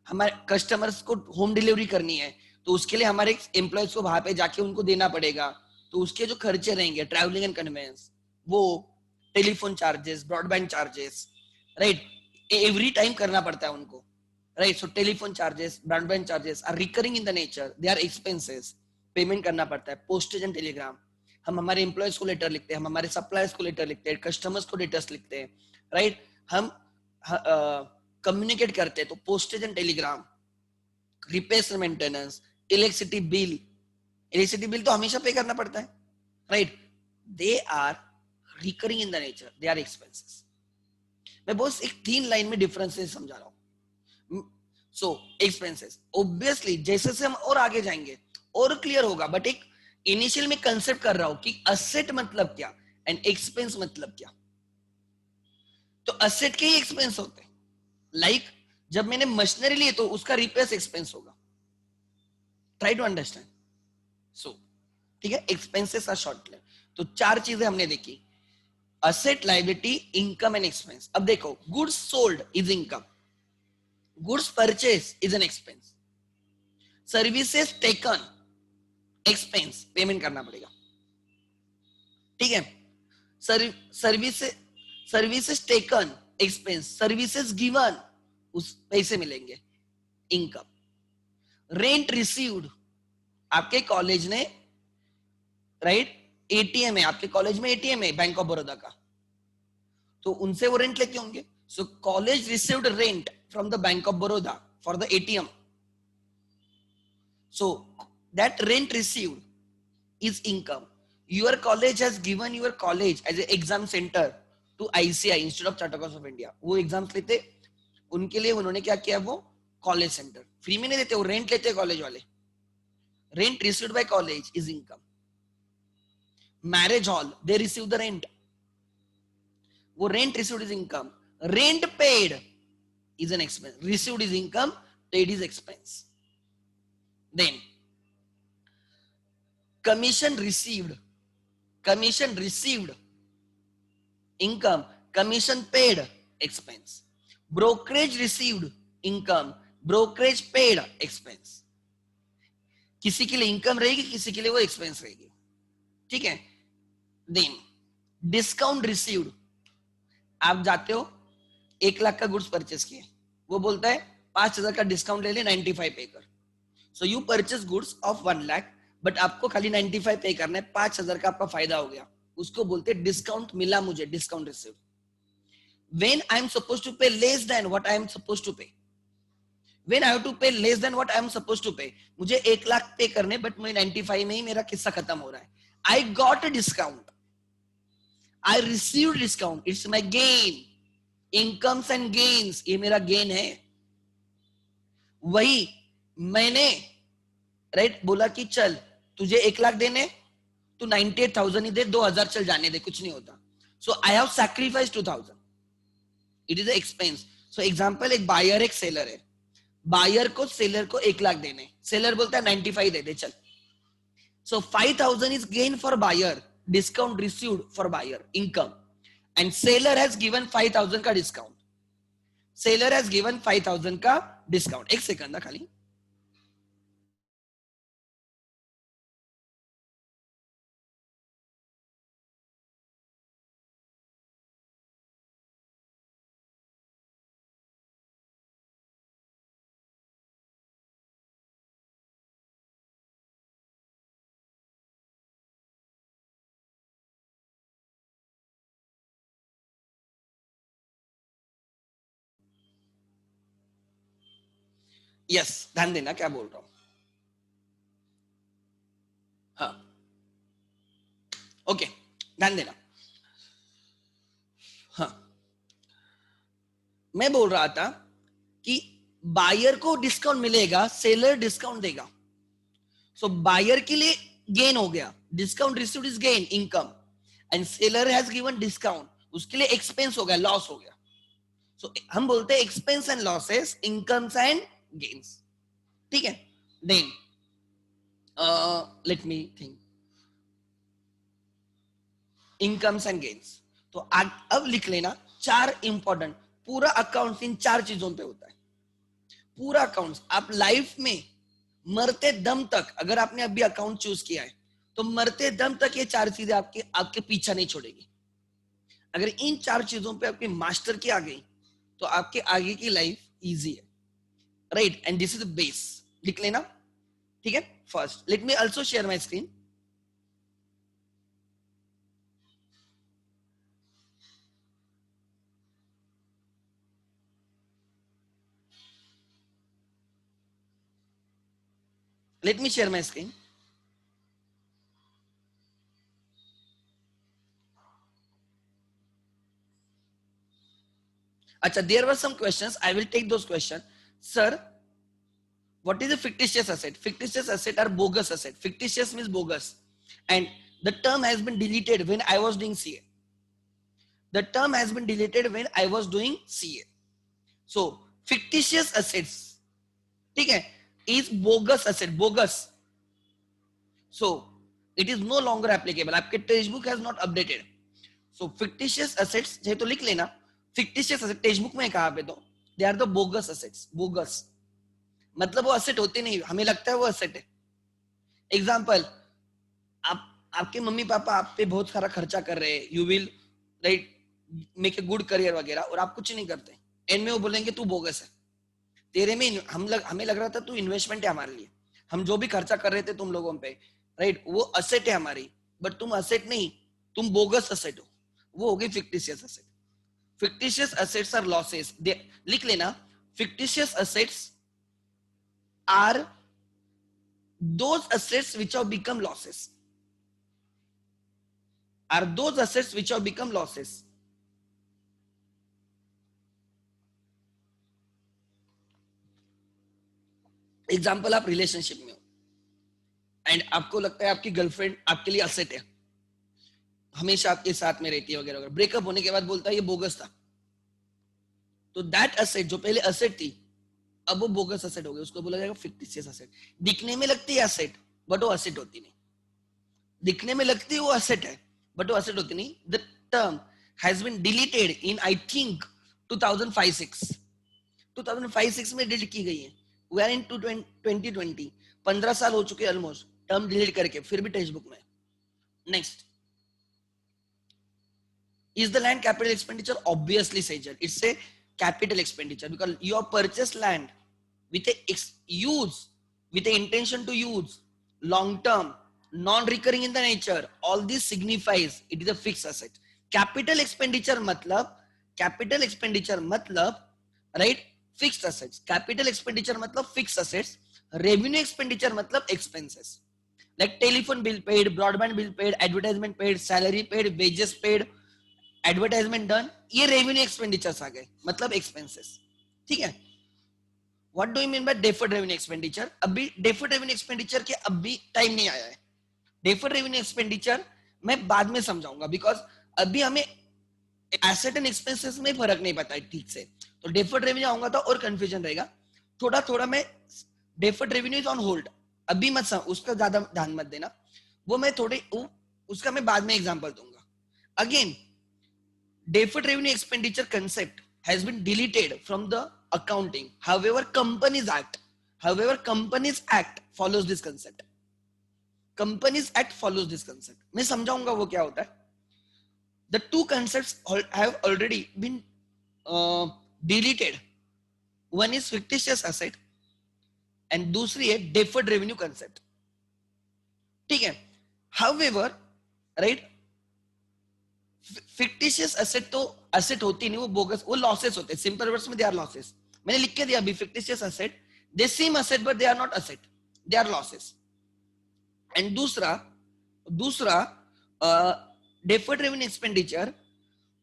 हमारे कस्टमर्स को होम डिलीवरी करनी है, तो उसके लिए हमारे एम्प्लॉयज को वहां पे जाके उनको देना पड़ेगा, तो उसके जो खर्चे रहेंगे, ट्रैवलिंग एंड कन्वेंस, वो telephone charges, broadband charges, right, every time करना पड़ता है उनको, right. So telephone charges, broadband charges are recurring in the nature, they are expenses, payment करना पड़ता है। पोस्टेज एंड टेलीग्राम, हम हमारे एम्प्लॉयज को लेटर लिखते हैं, हम हमारे सप्लायर्स को लेटर लिखते हैं, कस्टमर्स को लेटर्स लिखते हैं, राइट। हम कम्युनिकेट करते हैं, तो postage and telegram, repairs and maintenance, electricity bill तो हमेशा पे करना पड़ता है, right. They are recurring in the nature, they are expenses. मैं बस एक 3 लाइन में डिफरेंसेस समझा रहा हूं। सो एक्सपेंसेस ऑब्वियसली जैसे से हम और आगे जाएंगे और क्लियर होगा, बट एक इनिशियल में कंसेप्ट कर रहा हूं कि असेट मतलब क्या एंड एक्सपेंस मतलब क्या। तो असेट के ही एक्सपेंस होते हैं, लाइक जब मैंने मशीनरी ली तो उसका रिपेयर्स एक्सपेंस होगा, ट्राई टू अंडरस्टैंड। सो ठीक है, एक्सपेंसेस आर शॉर्ट। तो 4 चीजें हमने देखी, asset, liability, income and expense. अब देखो, goods sold is income, goods purchase is an expense, services taken expense, payment करना पड़ेगा, ठीक है। Services taken expense, services given उस पैसे मिलेंगे, इनकम। रेंट रिसीव्ड, आपके कॉलेज ने, राइट, एटीएम है, आपके कॉलेज में एटीएम है बैंक ऑफ बड़ौदा का, तो उनसे वो रेंट लेके होंगे। So college received rent from the bank of Baroda for the ATM, so that rent received is income. Your college has given your college as an exam center to ICI, Institute of Chartered Accountants of India. वो exams लेते, उनके लिए उन्होंने क्या किया, वो college centre free में नहीं देते, वो रेंट लेते कॉलेज वाले। Rent received by college is income. Marriage hall, they receive the rent, वो rent received is income. Rent paid is an expense, received is income, paid is expense. Then commission received income, commission paid expense, brokerage received income, brokerage paid expense। किसी के लिए income रहेगी, किसी के लिए वो expense रहेगी, ठीक है। देन डिस्काउंट रिसीव्ड, आप जाते हो 1 लाख का गुड्स परचेस किए, वो बोलता है 5,000 का डिस्काउंट ले ले, 95 पे कर। So you purchase goods of 1 lakh, but आपको खाली 95 पे करना है, 5,000 का आपका फायदा हो गया, उसको बोलते हैं डिस्काउंट मिला मुझे, discount receive. When I am supposed to pay less than what I am supposed to pay, when I have to pay less than what I am supposed to pay, मुझे 1 लाख पे करने, बट मैं 95 में ही मेरा किस्सा खत्म हो रहा है। I got a discount, I received discount, it's my gain, incomes and gains, ये मेरा गेन है। वही मैंने, राइट, बोला कि चल तुझे 1 लाख देने, तू 98,000 ही दे, 2,000 चल जाने दे, कुछ नहीं होता। So I have sacrifice 2,000, it is expense. So example, एक बायर एक सेलर है, बायर को सेलर को 1 लाख देने, सेलर बोलता है 95 दे दे चल। So 5,000 is gain for buyer, discount received for buyer, income, and seller has given 5,000 का डिस्काउंट, सेलर हैज गिवन 5,000 का डिस्काउंट। एक सेकंड खाली, यस, ध्यान देना क्या बोल रहा हूं। हाँ, ओके, ध्यान देना। हाँ, मैं बोल रहा था कि बायर को डिस्काउंट मिलेगा, सेलर डिस्काउंट देगा। सो बायर के लिए गेन हो गया, discount received is gain, income, and seller has given discount, उसके लिए एक्सपेंस हो गया, लॉस हो गया. सो हम बोलते हैं expense and losses, incomes and gains. ठीक है. Then let me think, incomes and gains. तो अब लिख लेना चार इंपॉर्टेंट. पूरा अकाउंट इन चार चीजों पे होता है. पूरा अकाउंट आप लाइफ में मरते दम तक, अगर आपने अभी अकाउंट चूज किया है तो मरते दम तक ये चार चीजें आपके आपके पीछा नहीं छोड़ेगी. अगर इन चार चीजों पे आपकी मास्टर की आ गई तो आपके आगे की लाइफ इजी है. Right. And this is the base. लिख लेना. ठीक है. First let me also share my screen. Let me share my screen. Acha, there were some questions. I will take those questions. Sir, what is a fictitious asset? Fictitious asset are bogus asset. Fictitious means bogus. And the term has been deleted when I was doing CA. The term has been deleted when I was doing CA. So, fictitious assets, okay, is bogus asset. Bogus. So, it is no longer applicable. आपके textbook has not updated. So, fictitious assets चाहे तो लिख लेना. Fictitious asset textbook में कहाँ पे तो they are the bogus assets. Bogus मतलब वो asset होते नहीं, हमें लगता है वो asset है. Example, आपके मम्मी पापा आप पे बहुत सारा खर्चा कर रहे हैं, you will right make a good career वगैरह, और आप कुछ नहीं करते. एंड में वो बोलेंगे तू बोगस है, तेरे में हमें लग रहा था तू इन्वेस्टमेंट है हमारे लिए, हम जो भी खर्चा कर रहे थे तुम लोगों पे, राइट, वो असेट है हमारी, बट तुम असेट नहीं, तुम बोगस असेट हो. वो हो गई fictitious asset. Fictitious assets are losses. लिख लेना. Fictitious assets are those assets which have become losses. Are those assets which have become losses. Example, आप रिलेशनशिप में हो एंड आपको लगता है आपकी गर्लफ्रेंड आपके लिए असेट है, हमेशा आपके साथ में रहती है वगैरह वगैरह. ब्रेकअप होने के बाद बोलता है ये बोगस था. तो दैट असेट जो पहले असेट थी अब वो बोगस असेट हो गई, उसको बोला जाएगा फिक्टिशियस असेट. दिखने में लगती है असेट बट वो असेट होती नहीं. दिखने में लगती है वो असेट है बट वो असेट होती नहीं. The term has been deleted in I think 2005-6. 2005-6 में डिलीट की गई है. We are in 2020. 15 साल हो चुके ऑलमोस्ट टर्म डिलीट करके, फिर भी टेक्स्ट बुक में. Next, is the land capital expenditure? Obviously Sejal, it's a capital expenditure because you have purchased land with a use, with the intention to use, long term, non-recurring in the nature. All this signifies it is a fixed asset. Capital expenditure matlab, right, fixed assets. Capital expenditure matlab fixed assets. Revenue expenditure matlab expenses like telephone bill paid, broadband bill paid, advertisement paid, salary paid, wages paid, advertisement done, ये revenue expenditures आ गए, मतलब expenses. ठीक है. What do you mean bye deferred revenue expenditure? अभी deferred revenue expenditure के अभी time नहीं आया है. डेफर्ड रेवेन्यू एक्सपेंडिचर मैं बाद में समझाऊंगा बिकॉज अभी हमें एसेट एंड एक्सपेंसेस में फर्क नहीं पता है ठीक से. तो डेफर्ड रेवेन्यू आऊंगा तो और कंफ्यूजन रहेगा. थोड़ा थोड़ा मैं deferred revenue is on hold, अभी मत उसका ज्यादा ध्यान मत देना, वो मैं थोड़े उसका मैं बाद में एग्जांपल दूंगा. Again, deferred revenue expenditure concept has been deleted from the accounting. However, Companies Act follows this concept. Companies Act follows this concept. मैं समझाऊंगा वो क्या होता है. The two concepts have already been deleted. One is fictitious asset and दूसरी है deferred revenue concept. ठीक है. However, right, फिक्टिशियस असेट तो असेट होती नहीं, वो बोगस, वो लॉसेस होते हैं. सिंपल वर्ड्स में दे आर लॉसेस. मैंने लिख के दिया अभी, fictitious asset they seem asset but they are not asset, they are losses. And दूसरा डेफर्ड रेवेन्यू एक्सपेंडिचर,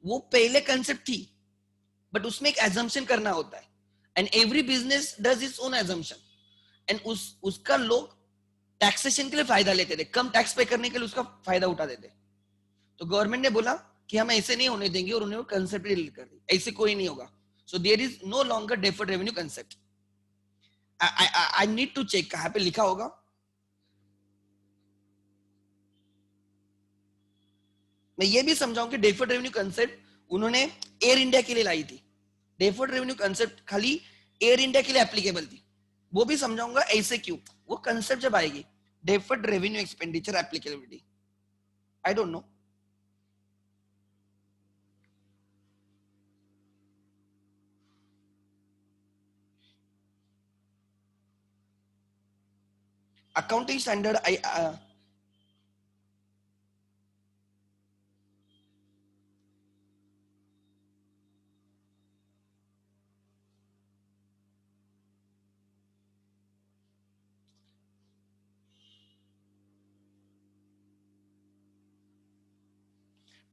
वो पहले कंसेप्ट थी बट उसमें एक एजम्पशन करना होता है and every business does its own assumption and उसका लोग टैक्सेशन के लिए फायदा लेते थे, कम टैक्स पे करने के लिए उसका फायदा उठा देते. तो गवर्नमेंट ने बोला कि हम ऐसे नहीं होने देंगे और उन्होंने कंसेप्ट डिलीट कर दी, ऐसे कोई नहीं होगा. So there is no longer deferred revenue concept. I need to check, कहां पे लिखा होगा. मैं ये भी समझाऊं कि डेफर्ड रेवेन्यू कंसेप्ट उन्होंने एयर इंडिया के लिए लाई थी. डेफर्ड रेवेन्यू कंसेप्ट खाली एयर इंडिया के लिए एप्लीकेबल थी. वो भी समझाऊंगा ऐसे क्यों. वो कंसेप्ट जब आएगी deferred revenue expenditure applicability, I don't know. Accounting standard I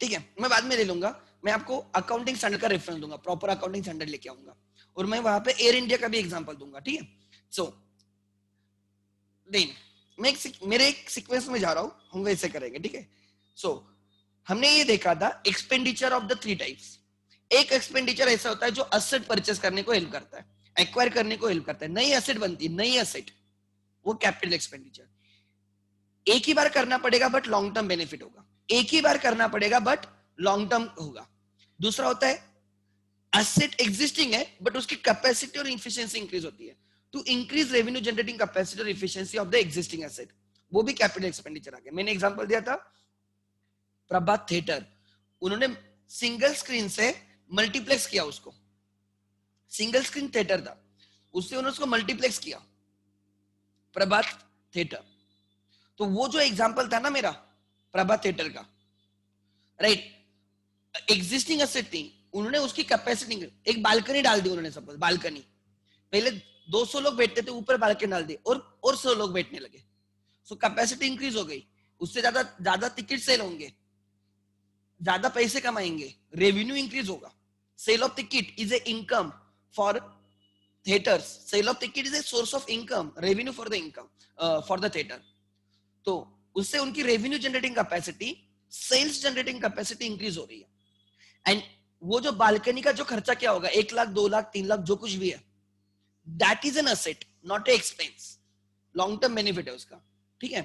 ठीक है, मैं बाद में ले लूंगा. मैं आपको अकाउंटिंग स्टैंडर्ड का रेफरेंस दूंगा, प्रॉपर अकाउंटिंग स्टैंडर्ड लेके आऊंगा, और मैं वहां पे एयर इंडिया का भी एग्जांपल दूंगा. ठीक है. सो देन मैं मेरे एक सीक्वेंस में जा रहा हूं, हम वैसे करेंगे. ठीक है. सो हमने ये देखा था एक्सपेंडिचर ऑफ द 3 टाइप्स. एक एक्सपेंडिचर ऐसा होता है जो असेट परचेस करने को हेल्प करता है, एक्वायर करने को हेल्प करता है, नई असेट बनती है, नई असेट, वो कैपिटल एक्सपेंडिचर. एक ही बार करना पड़ेगा बट लॉन्ग टर्म बेनिफिट होगा. एक ही बार करना पड़ेगा बट लॉन्ग टर्म होगा. दूसरा होता है एसेट एग्जिस्टिंग है बट उसकी कैपेसिटी और इफिशियंसी इंक्रीज होती है, to increase revenue generating capacity और efficiency of the existing asset, वो भी कैपिटल एक्सपेंडिचर आ गया. मैंने एग्जांपल दिया था प्रभात थिएटर, उन्होंने सिंगल स्क्रीन से मल्टीप्लेक्स किया उसको. सिंगल स्क्रीन थिएटर था, उससे उन्होंने उसको मल्टीप्लेक्स किया, प्रभात थिएटर. तो वो जो एग्जांपल था ना मेरा प्रभात थिएटर का, राइट, एग्जिस्टिंग एसेट थी, उन्होंने उसकी कैपेसिटी, एक बालकनी डाल दी उन्होंने. सपोज बालकनी, पहले 200 लोग बैठते थे, ऊपर बालकनी डाल दी और 100 लोग बैठने लगे. सो कैपेसिटी इंक्रीज हो गई, उससे ज्यादा ज्यादा टिकट सेल होंगे, ज्यादा पैसे कमाएंगे, रेवेन्यू इंक्रीज होगा. Sale of ticket is a income for theatres, sale of ticket is a source of income, revenue for the income for the theatre. तो उससे उनकी revenue generating capacity, sales generating capacity increase हो रही है. And वो जो balcony का जो खर्चा क्या होगा, 1 लाख 2 लाख 3 लाख जो कुछ भी है, that is an asset not a expense, long term benefit है उसका. ठीक है.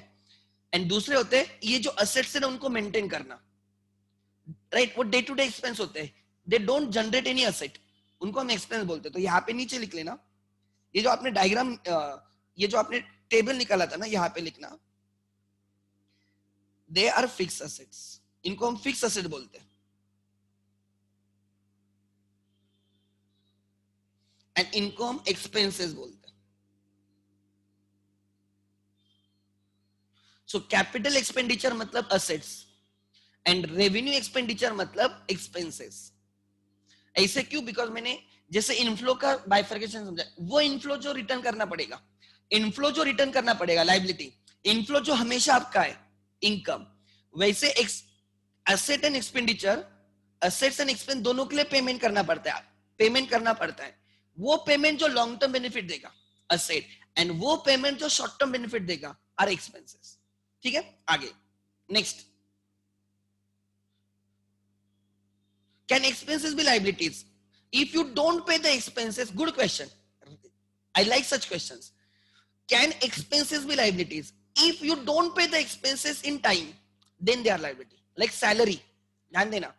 एंड दूसरे होते हैं ये जो असेट्स है ना उनको मेंटेन करना, राइट, वो डे टू डे एक्सपेंस होते हैं, they don't generate any asset, उनको हम एक्सपेंस बोलते हैं. तो यहाँ पे नीचे लिख लेना, ये जो आपने डायग्राम, ये जो आपने टेबल निकाला था ना, यहाँ पे लिखना, दे आर फिक्स असेट्स, इनको हम फिक्स असेट बोलते हैं. एंड इनको हम एक्सपेंसेस बोलते हैं. सो कैपिटल एक्सपेंडिचर मतलब असेट्स एंड रेवेन्यू एक्सपेंडिचर मतलब एक्सपेंसेस. ऐसे क्यों? बिकॉज मैंने जैसे इनफ्लो का बाइफर्केशन समझा, वो इनफ्लो जो रिटर्न करना पड़ेगा, इनफ्लो जो रिटर्न करना पड़ेगा लायबिलिटी, इनफ्लो जो हमेशा आपका है इनकम, वैसे asset and expenditure, assets and expense दोनों के लिए पेमेंट करना पड़ता है, पेमेंट करना पड़ता है. वो पेमेंट जो लॉन्ग टर्म बेनिफिट देगा एसेट, एंड वो पेमेंट जो शॉर्ट टर्म बेनिफिट देगा आर एक्सपेंसेस. ठीक है. आगे next, can expenses be liabilities if you don't pay the expenses? Good question, I like such questions. Can expenses be liabilities if you don't pay the expenses in time? Then they are liability. Like salary, ध्यान देना,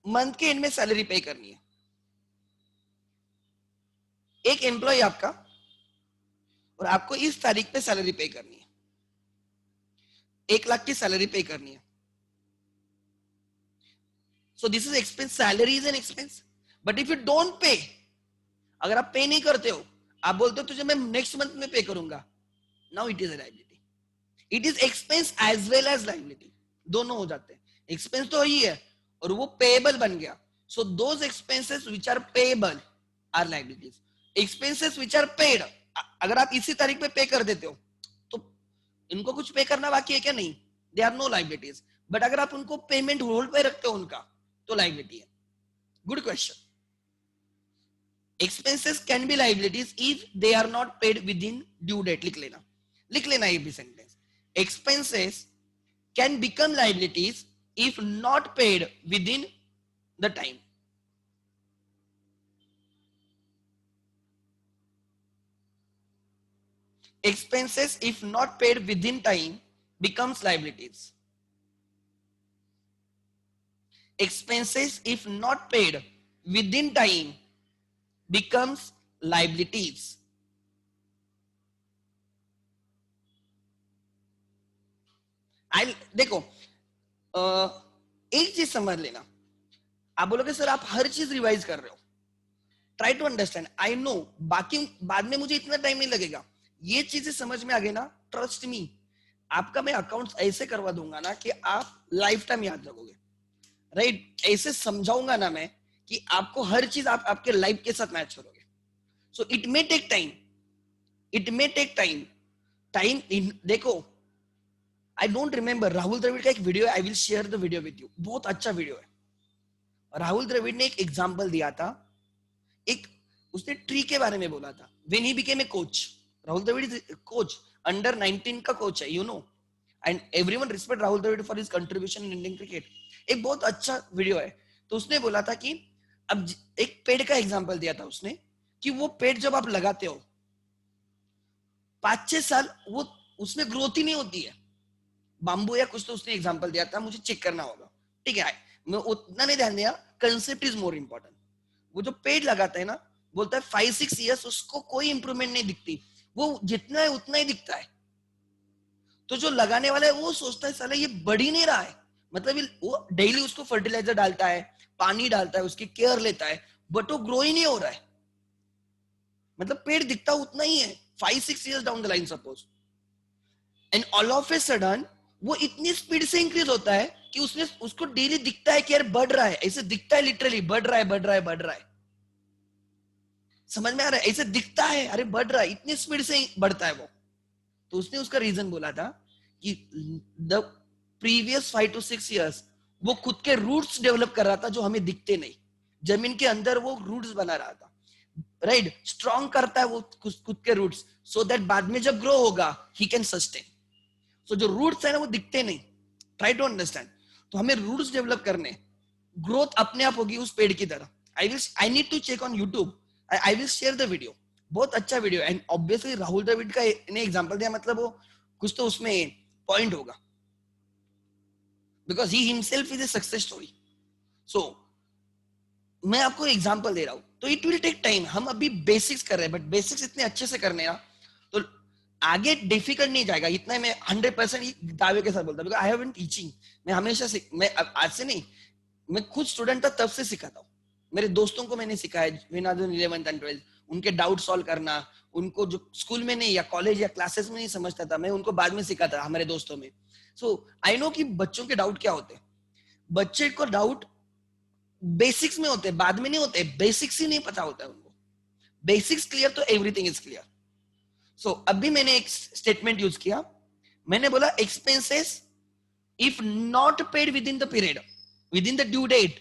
month के and में salary पे करनी है. एक employ आपका, और आपको इस तारीख पे सैलरी पे करनी है, 1 लाख की सैलरी पे करनी है. So this is expense, salary is an expense. But if you don't pay, अगर आप पे नहीं करते हो, आप बोलते हो तुझे मैं नेक्स्ट मंथ में पे करूंगा, now it is a liability. It is expense as well as liability, दोनों हो जाते हैं. एक्सपेंस तो ही है और वो पेएबल बन गया. So those expenses which are payable are liabilities. Expenses which are paid, अगर आप इसी तारीख पे पे कर देते हो तो इनको कुछ पे करना बाकी है क्या? नहीं, they are no liabilities. But अगर आप उनको पेमेंट होल्ड पे रखते हो उनका, तो लाइबिलिटी है. Good question. Expenses can be liabilities if they are not paid within due date. लिख लेना ये भी sentence. Expenses can become liabilities if not paid within the time. Expenses if not paid within time becomes liabilities. Expenses if not paid within time becomes liabilities. आई देखो, एक चीज समझ लेना, आप बोलोगे सर आप हर चीज रिवाइज कर रहे हो, try to understand, I know, बाकी बाद में मुझे इतना टाइम नहीं लगेगा, ये चीजें समझ में आ गई ना, ट्रस्ट मी, आपका मैं अकाउंट ऐसे करवा दूंगा ना कि आप लाइफ टाइम याद रखोगे, राइट? ऐसे समझाऊंगा ना मैं कि आपको हर चीज आप आपके लाइफ के साथ मैच करोगे. So it may take time, it may take time. Time देखो, I don't remember, Rahul Dravid का एक वीडियो है, I will share the video with you, बहुत अच्छा वीडियो है. राहुल द्रविड़ ने एक एग्जांपल दिया था, एक उसने ट्री के बारे में बोला था, when he became a coach. Rahul Dravid is coach, under 19 का कोच है, you know, and everyone respect Rahul Dravid for his contribution in Indian cricket. एक बहुत अच्छा वीडियो है. तो उसने बोला था कि अब एक पेड़ का एग्जांपल दिया था उसने, कि वो पेड़ जब आप लगाते हो 5-6 साल वो उसमें ग्रोथ ही नहीं होती है, बाम्बू या कुछ तो उसने एग्जांपल दिया था, मुझे चेक करना होगा, ठीक है, मैं उतना नहीं ध्यान दिया, कंसेप्ट इज मोर इंपॉर्टेंट. वो जो पेड़ लगाता है ना, बोलता है 5-6 ईयर्स उसको कोई इंप्रूवमेंट नहीं दिखती, वो जितना है उतना ही दिखता है. तो जो लगाने वाला है वो सोचता है साला ये बढ़ ही नहीं रहा है, मतलब वो डेली उसको फर्टिलाइजर डालता है, पानी डालता है, उसकी केयर लेता है, बट वो ग्रो ही नहीं हो रहा है, मतलब पेड़ दिखता उतना ही है 5-6 years down the line suppose, and all of a sudden वो इतनी स्पीड से इंक्रीज होता है कि उसने उसको डेली दिखता है कि यार बढ़ रहा है, ऐसे दिखता है, लिटरली बढ़ रहा है, बढ़ रहा है, बढ़ रहा है, समझ में आ रहा है, ऐसे दिखता है, अरे बढ़ रहा है, इतनी स्पीड से बढ़ता है वो. तो उसने उसका रीजन बोला था कि द प्रीवियस 5 to 6 years वो खुद के रूट्स डेवलप कर रहा था जो हमें दिखते नहीं, जमीन के अंदर वो रूट्स बना रहा था, राइट, स्ट्रॉन्ग करता है वो खुद के रूट्स, सो दैट बाद में जब ग्रो होगा ही कैन सस्टेन. सो जो रूट्स है ना वो दिखते नहीं, ट्राई टू अंडरस्टैंड. तो हमें रूट्स डेवलप करने, ग्रोथ अपने आप होगी उस पेड़ की तरह. I need to check on YouTube, I will share the video, बहुत अच्छा video, and obviously Rahul Dravid का ने एग्जांपल दिया, मतलब वो कुछ तो उसमें पॉइंट होगा, because he himself is a success story. So मैं आपको एग्जांपल दे रहा हूं, तो इट विल टेक टाइम, हम अभी बेसिक्स कर रहे हैं, बट बेसिक्स इतने अच्छे से करने ना, तो आगे डिफिकल्ट नहीं जाएगा इतना, मैं 100% दावे के साथ बोलता हूं, आई हैव बीन टीचिंग, मैं हमेशा मैं आज से नहीं, मैं खुद स्टूडेंट था तब से सिखाता हूँ, मेरे दोस्तों को मैंने सिखाया विन 11th and 12th, उनके डाउट सॉल्व करना, उनको जो स्कूल में नहीं या कॉलेज या क्लासेस में नहीं समझता था मैं उनको बाद में सिखाता हमारे दोस्तों में. सो आई नो कि बच्चों के डाउट क्या होते हैं, बच्चे को डाउट बेसिक्स में होते हैं, बाद में नहीं होते, बेसिक्स ही नहीं पता होता है उनको, बेसिक्स क्लियर तो एवरीथिंग इज क्लियर. सो अभी मैंने एक स्टेटमेंट यूज किया, मैंने बोला expenses if not paid within the period, within the due date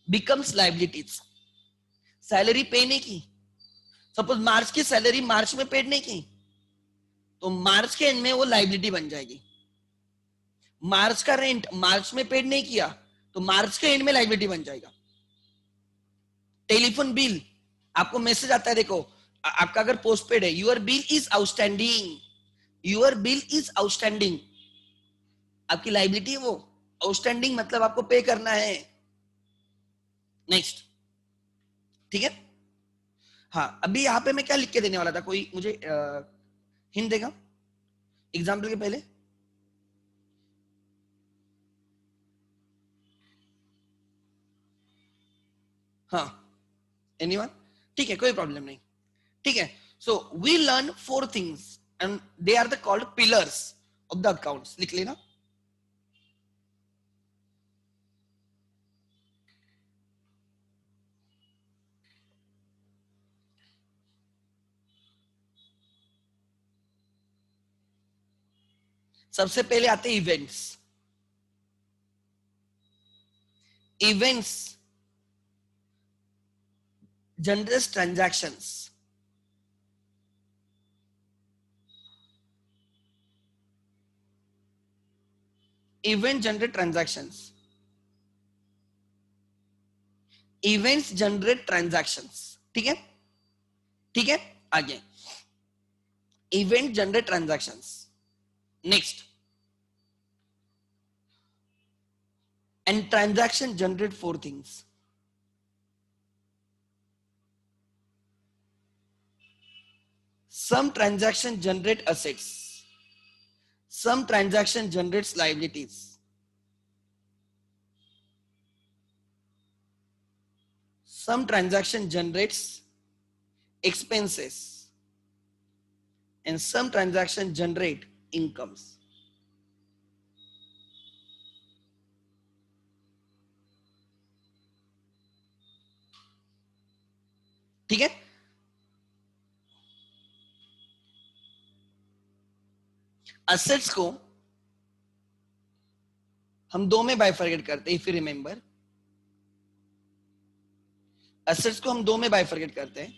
becomes liabilities. Salary pay नहीं की, सपोज मार्च की सैलरी मार्च में पेड नहीं की, तो मार्च के एंड में वो लाइबिलिटी बन जाएगी. मार्च का रेंट मार्च में पेड नहीं किया, तो मार्च के एंड में लाइबिलिटी बन जाएगा. टेलीफोन बिल, आपको मैसेज आता है, देखो आपका अगर पोस्ट पेड है, your bill is outstanding, your bill is outstanding, आपकी लाइबिलिटी है वो, आउटस्टैंडिंग मतलब आपको पे करना है. नेक्स्ट, ठीक है. हाँ, अभी यहाँ पे मैं क्या लिख के देने वाला था, कोई मुझे हिंट देगा एग्जाम्पल के पहले? हाँ, एनीवन? ठीक है, कोई प्रॉब्लम नहीं, ठीक है. So we learn 4 things and they are the called pillars of the accounts, लिख लेना. सबसे पहले आते events. Events generate transactions. Event generate transactions. Events generate transactions, ठीक है, ठीक है, आगे event generate transactions. Next, and transaction generate four things. Some transaction generate assets. Some transaction generates liabilities. Some transaction generates expenses. And some transaction generate incomes. ठीक है, assets को हम दो में बाइफरकेट करते हैं, इफ यू रिमेंबर। assets को हम दो में बाइफरकेट करते हैं,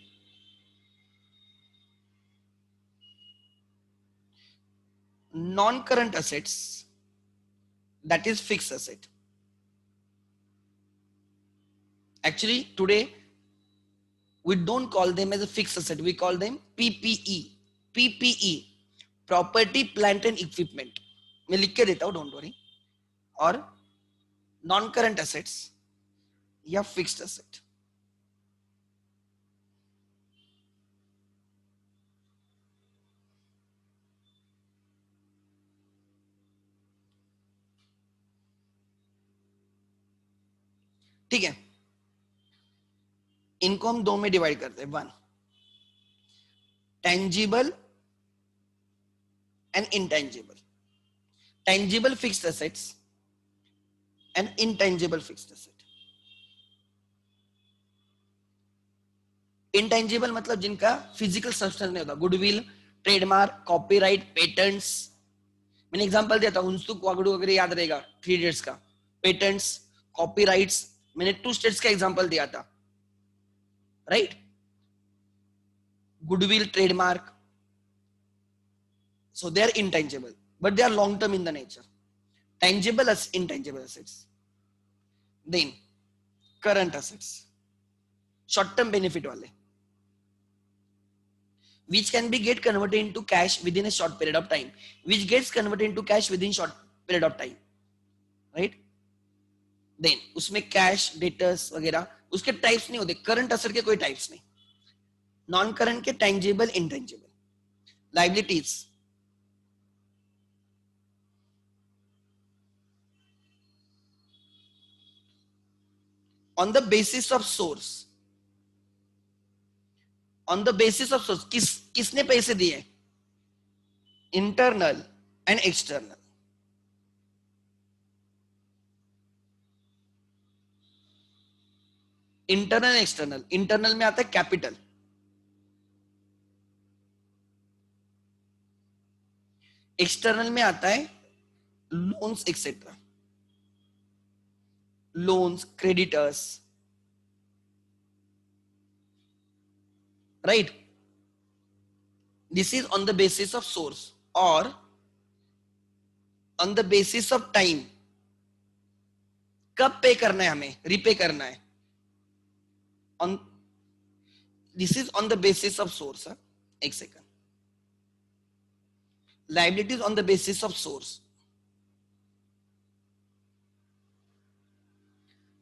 non current assets, that is fixed asset. Actually today we don't call them as a fixed asset, we call them PPE. PPE, property plant and equipment, मैं लिख के देता हूं, डोंट वरी। और नॉन करंट एसेट्स या fixed asset. ठीक है, इनको हम दो में डिवाइड करते हैं, one tangible and intangible, tangible fixed assets and intangible fixed asset. Intangible मतलब जिनका फिजिकल सब्सटेंस नहीं होता, गुडविल, ट्रेडमार्क, कॉपीराइट, पेटेंट्स। मैंने एग्जांपल दिया था, उनसुक वागड़ू वगैरह याद रहेगा, 3 इडियट्स का। पेटेंट्स, कॉपीराइट्स, मैंने 2 स्टेट्स का एग्जांपल दिया था, right? Goodwill, trademark, so they are intangible but they are long term in the nature. Tangible as intangible assets. Then current assets, short term benefit wale, which can be get converted into cash within a short period of time, which gets converted into cash within short period of time, right? Then उसमें cash, debtors वगैरह, उसके types नहीं होते, current asset के कोई types नहीं, non current के tangible, intangible. Liabilities, on the basis of source, on the basis of source, किसने पैसे दिए? Internal and external. Internal external, internal में आता है कैपिटल, एक्सटर्नल में आता है loans etcetera, loans, creditors, right? This is on the basis of source और on the basis of time, कब पे करना है हमें, रिपे करना है, on, this is on the basis of source. एक second, liabilities on the basis of source,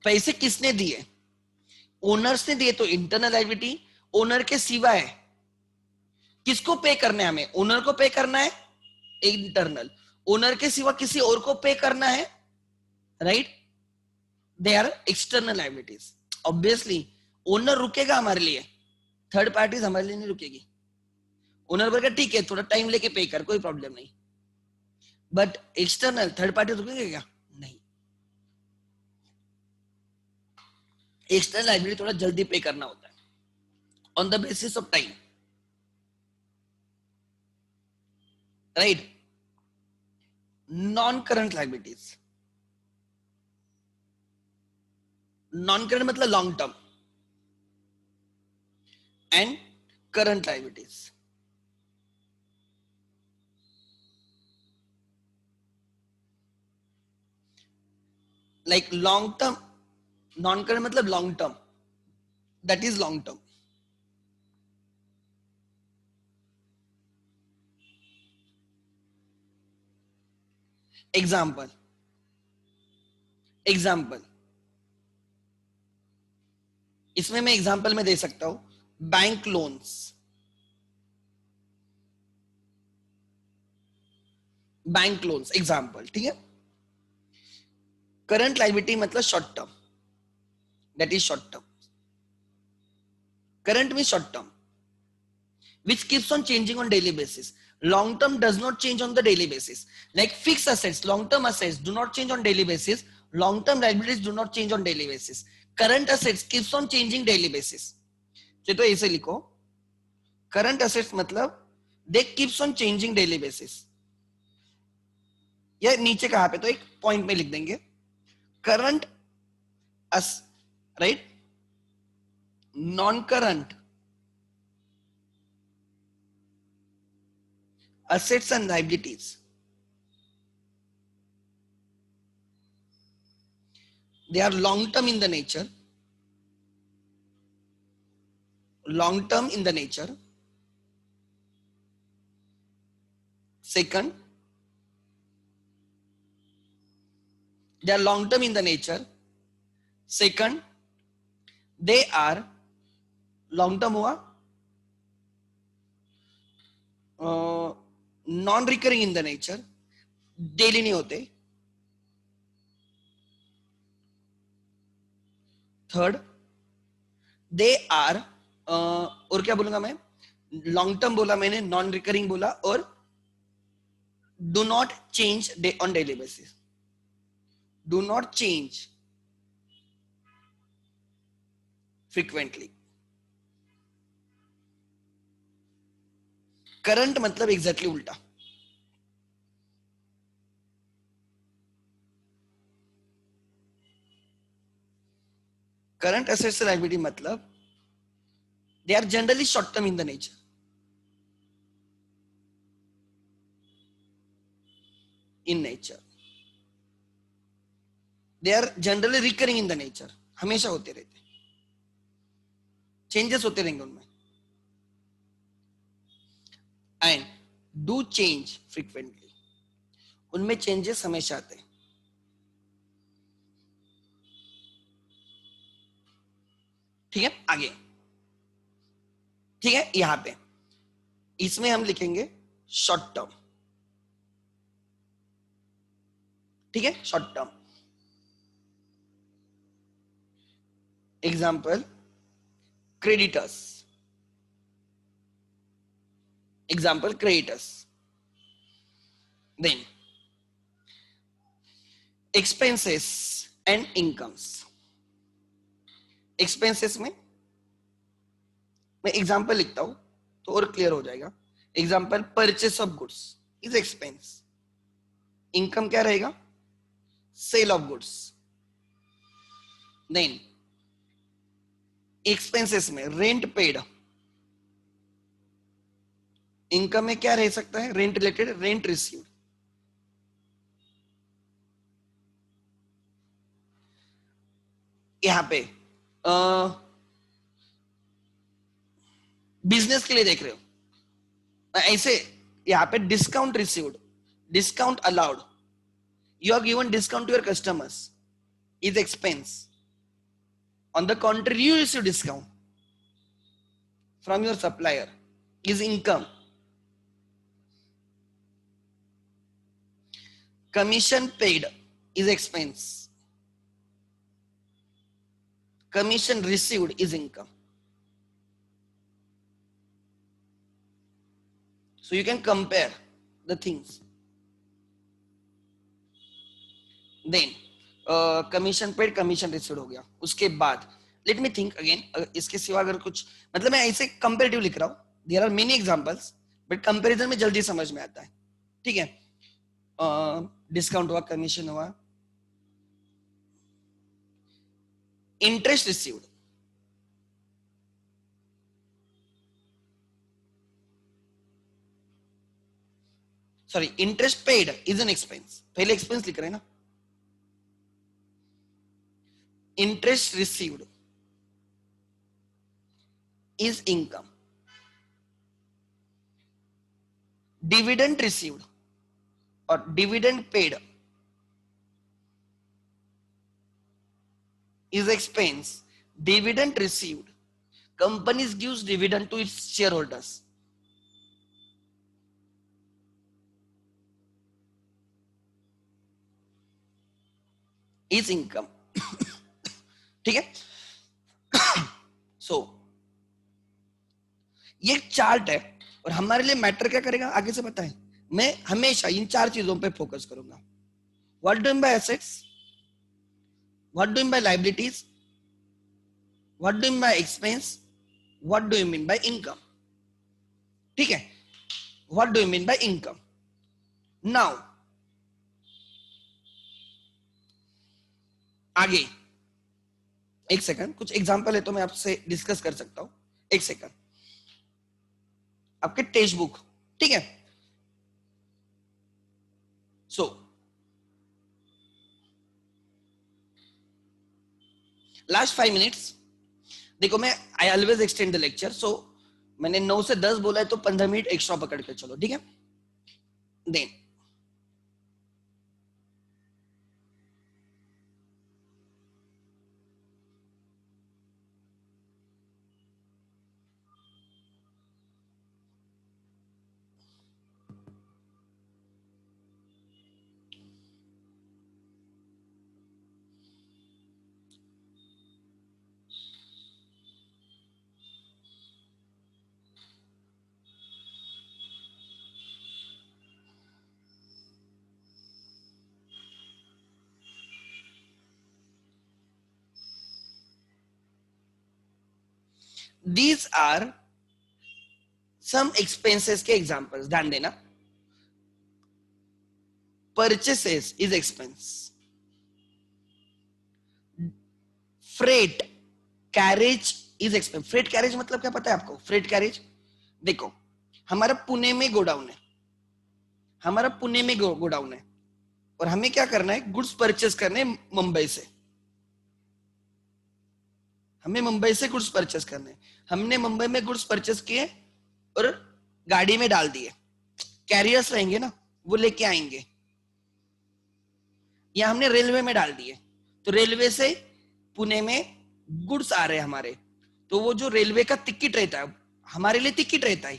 पैसे किसने दिए? ओनर्स ने दिए, तो इंटरनल लाइबिलिटी। ओनर के सिवाय किसको पे करना है हमें? ओनर को पे करना है, इंटरनल। ओनर के सिवा किसी और को पे करना है, right? They are external liabilities. Obviously owner रुकेगा हमारे लिए, थर्ड पार्टीज हमारे लिए नहीं रुकेगी। ओनर बोलेगा ठीक है थोड़ा टाइम लेके पे कर, कोई प्रॉब्लम नहीं, बट एक्सटर्नल थर्ड पार्टी रुकेंगे क्या? नहीं। एक्सटर्नल लाइबिलिटी थोड़ा जल्दी पे करना होता है, on the basis of time, right? Non current liabilities, non current मतलब long term, and current liabilities. Like long term, non current मतलब long term, that is long term. Example example इसमें मैं एग्जाम्पल में दे सकता हूं bank loans, bank loans example, ठीक है. करंट लाइबिलिटी मतलब short term, that is short term. Current में short term which keeps on changing on daily basis. Long term does not change on the daily basis. Like fixed assets, long term assets do not change on daily basis. Long term liabilities do not change on daily basis. Current assets keeps on changing daily basis. तो ऐसे लिखो, current assets मतलब they keeps on changing daily basis. या नीचे कहां पे तो एक पॉइंट में लिख देंगे current us, right, non current assets and liabilities, they are long term in the nature, long term in the nature. Second, they are long term in the nature. Second, they are long term हुआ, non recurring in the nature, daily नहीं होते. Third, they are, और क्या बोलूंगा मैं, long term बोला मैंने, non recurring बोला, और do not change on daily basis, do not change frequently. Current मतलब एग्जैक्टली उल्टा. करंट एसेट्स लायबिलिटी मतलब they are generally short term in the nature. In nature they are generally recurring in the nature, हमेशा होते रहते, changes होते रहेंगे उनमें, and do change frequently, उनमें चेंजेस हमेशा आते हैं. ठीक है, आगे, ठीक है, यहां पे इसमें हम लिखेंगे शॉर्ट टर्म. ठीक है, short term. Example creditors, example creditors. Then expenses and incomes. Expenses में मैं एग्जाम्पल लिखता हूं तो और क्लियर हो जाएगा. Example purchase of goods is expense. Income क्या रहेगा, sale of goods. Then expenses में रेंट पेड, इनकम में क्या रह सकता है, रेंट रिलेटेड, रेंट रिसीव्ड. यहां पे बिजनेस के लिए देख रहे हो, ऐसे यहां पे discount received, discount allowed, you are given discount to your customers is expense. On the contrary, you receive discount from your supplier is income. Commission paid is expense. Commission received is income. So you can compare the things. Then commission paid, commission received हो गया. उसके बाद late me think again, इसके सिवा अगर कुछ, मतलब मैं ऐसे कंपेरेटिव लिख रहा हूं, there are many examples but comparison में जल्दी समझ में आता है. ठीक है, डिस्काउंट हुआ, कमीशन हुआ, interest received, sorry interest paid is an expense, पहले एक्सपेंस लिख रहे हैं ना. Interest received is income. Dividend received or dividend paid is expense. Dividend received, companies gives dividend to its shareholders, is income. ठीक है. सो ये chart है और हमारे लिए मैटर क्या करेगा आगे से पता है. मैं हमेशा इन चार चीजों पे फोकस करूंगा. What do mean by assets, what do mean by liabilities, what do mean by expense, what do you mean bye income. ठीक है. What do you mean bye income. Now आगे एक सेकंड, कुछ एग्जांपल है तो मैं आपसे डिस्कस कर सकता हूं. एक सेकंड. आपके टेक्स्ट बुक. ठीक है. सो लास्ट 5 मिनट्स देखो, मैं I always extend the lecture. So मैंने 9 से 10 बोला है तो 15 मिनट एक्स्ट्रा पकड़ के चलो. ठीक है. Then these are some expenses के examples. ध्यान देना. Purchases is expense. Freight carriage is expense. Freight carriage मतलब क्या पता है आपको? Freight carriage देखो, हमारा पुणे में गोडाउन है, हमारा पुणे में गोडाउन है और हमें क्या करना है, गुड्स परचेस करने मुंबई से. हमें मुंबई से गुड्स परचेस करने. हमने मुंबई में गुड्स परचेस किए और गाड़ी में डाल दिए. कैरियर्स रहेंगे ना, वो लेके आएंगे. या हमने रेलवे में डाल दिए, तो रेलवे से पुणे में गुड्स आ रहे हैं हमारे. तो वो जो रेलवे का टिकट रहता है, हमारे लिए टिकट रहता है,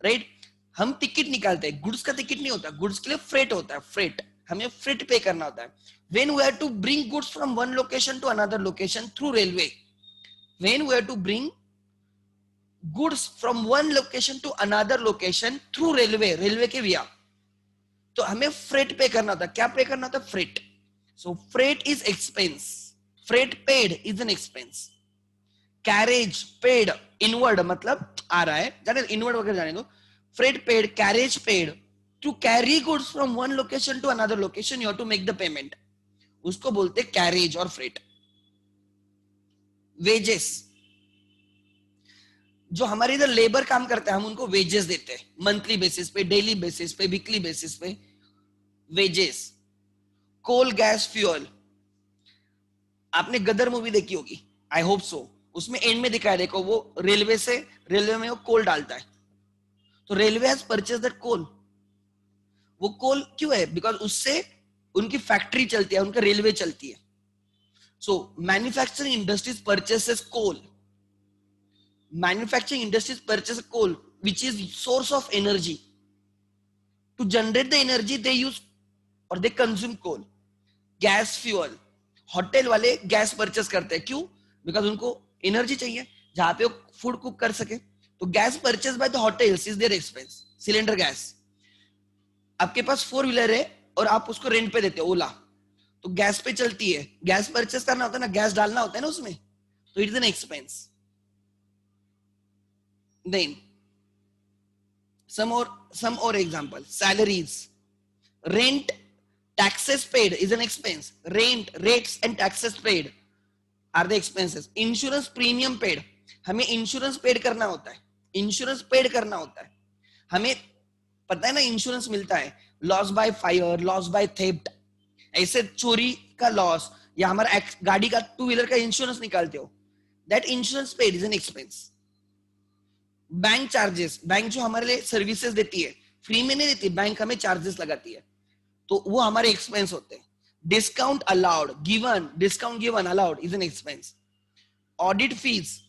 राइट. हम टिकट निकालते हैं, गुड्स का टिकट नहीं होता. गुड्स के लिए फ्रेट होता है. फ्रेट, हमें फ्रेट पे करना होता है. When we have to bring goods from one location to another location through railway, when we have to bring goods from one location to another location through railway, railway के via, तो हमें freight पे करना होता है. क्या पे करना होता है? Freight. So freight is expense. Freight paid is an expense. Carriage paid, inward मतलब आ रहा है, जाने इनवर्ड वगैरह जाने दो. Freight paid, carriage paid. To carry goods from one location to another location you have to make the payment. उसको बोलते कैरेज और फ्रेट. वेजेस, जो हमारे इधर लेबर काम करते हैं हम उनको वेजेस देते हैं, मंथली बेसिस पे, डेली बेसिस पे, वीकली बेसिस पे. वेजेस. कोल, गैस, फ्यूल. आपने गदर मूवी देखी होगी, आई होप सो. उसमें एंड में दिखाया, देखो वो रेलवे में वो कोल डालता है. तो रेलवे हैज परचेज दैट कोल. वो कोल क्यों है? बिकॉज उससे उनकी फैक्ट्री चलती है, उनका रेलवे चलती है. सो manufacturing industries purchases coal. Manufacturing industries purchase coal, which is source of energy. To generate the energy, they use or they consume coal. Gas, fuel. Hotel वाले गैस परचेस करते हैं. क्यों? बिकॉज उनको एनर्जी चाहिए जहां पे वो फूड कुक कर सके. तो gas purchase by the hotels is their expense. Cylinder gas. आपके पास 4 व्हीलर है और आप उसको रेंट पे देते हो, ओला, तो गैस पे चलती है. गैस परचेस करना होता है ना, गैस डालना होता है ना उसमें, तो it is an expense. Then some more example. Salaries, rent, taxes paid is an expense. Rent, rates and taxes paid are the expenses. Insurance premium paid, हमें इंश्योरेंस पेड करना होता है. इंश्योरेंस पेड करना होता है. हमें पता है ना, इंश्योरेंस मिलता है. Loss by fire, loss by theft, ऐसे चोरी का लॉस, या हमारा गाड़ी का 2 व्हीलर का इंश्योरेंस निकालते हो. That insurance paid is an expense. Bank charges, bank जो हमारे लिए सर्विसेज देती है, फ्री में नहीं देती, बैंक हमें चार्जेस लगाती है, तो वो हमारे एक्सपेंस होते हैं. Discount allowed given, discount given allowed is an expense. Audit fees,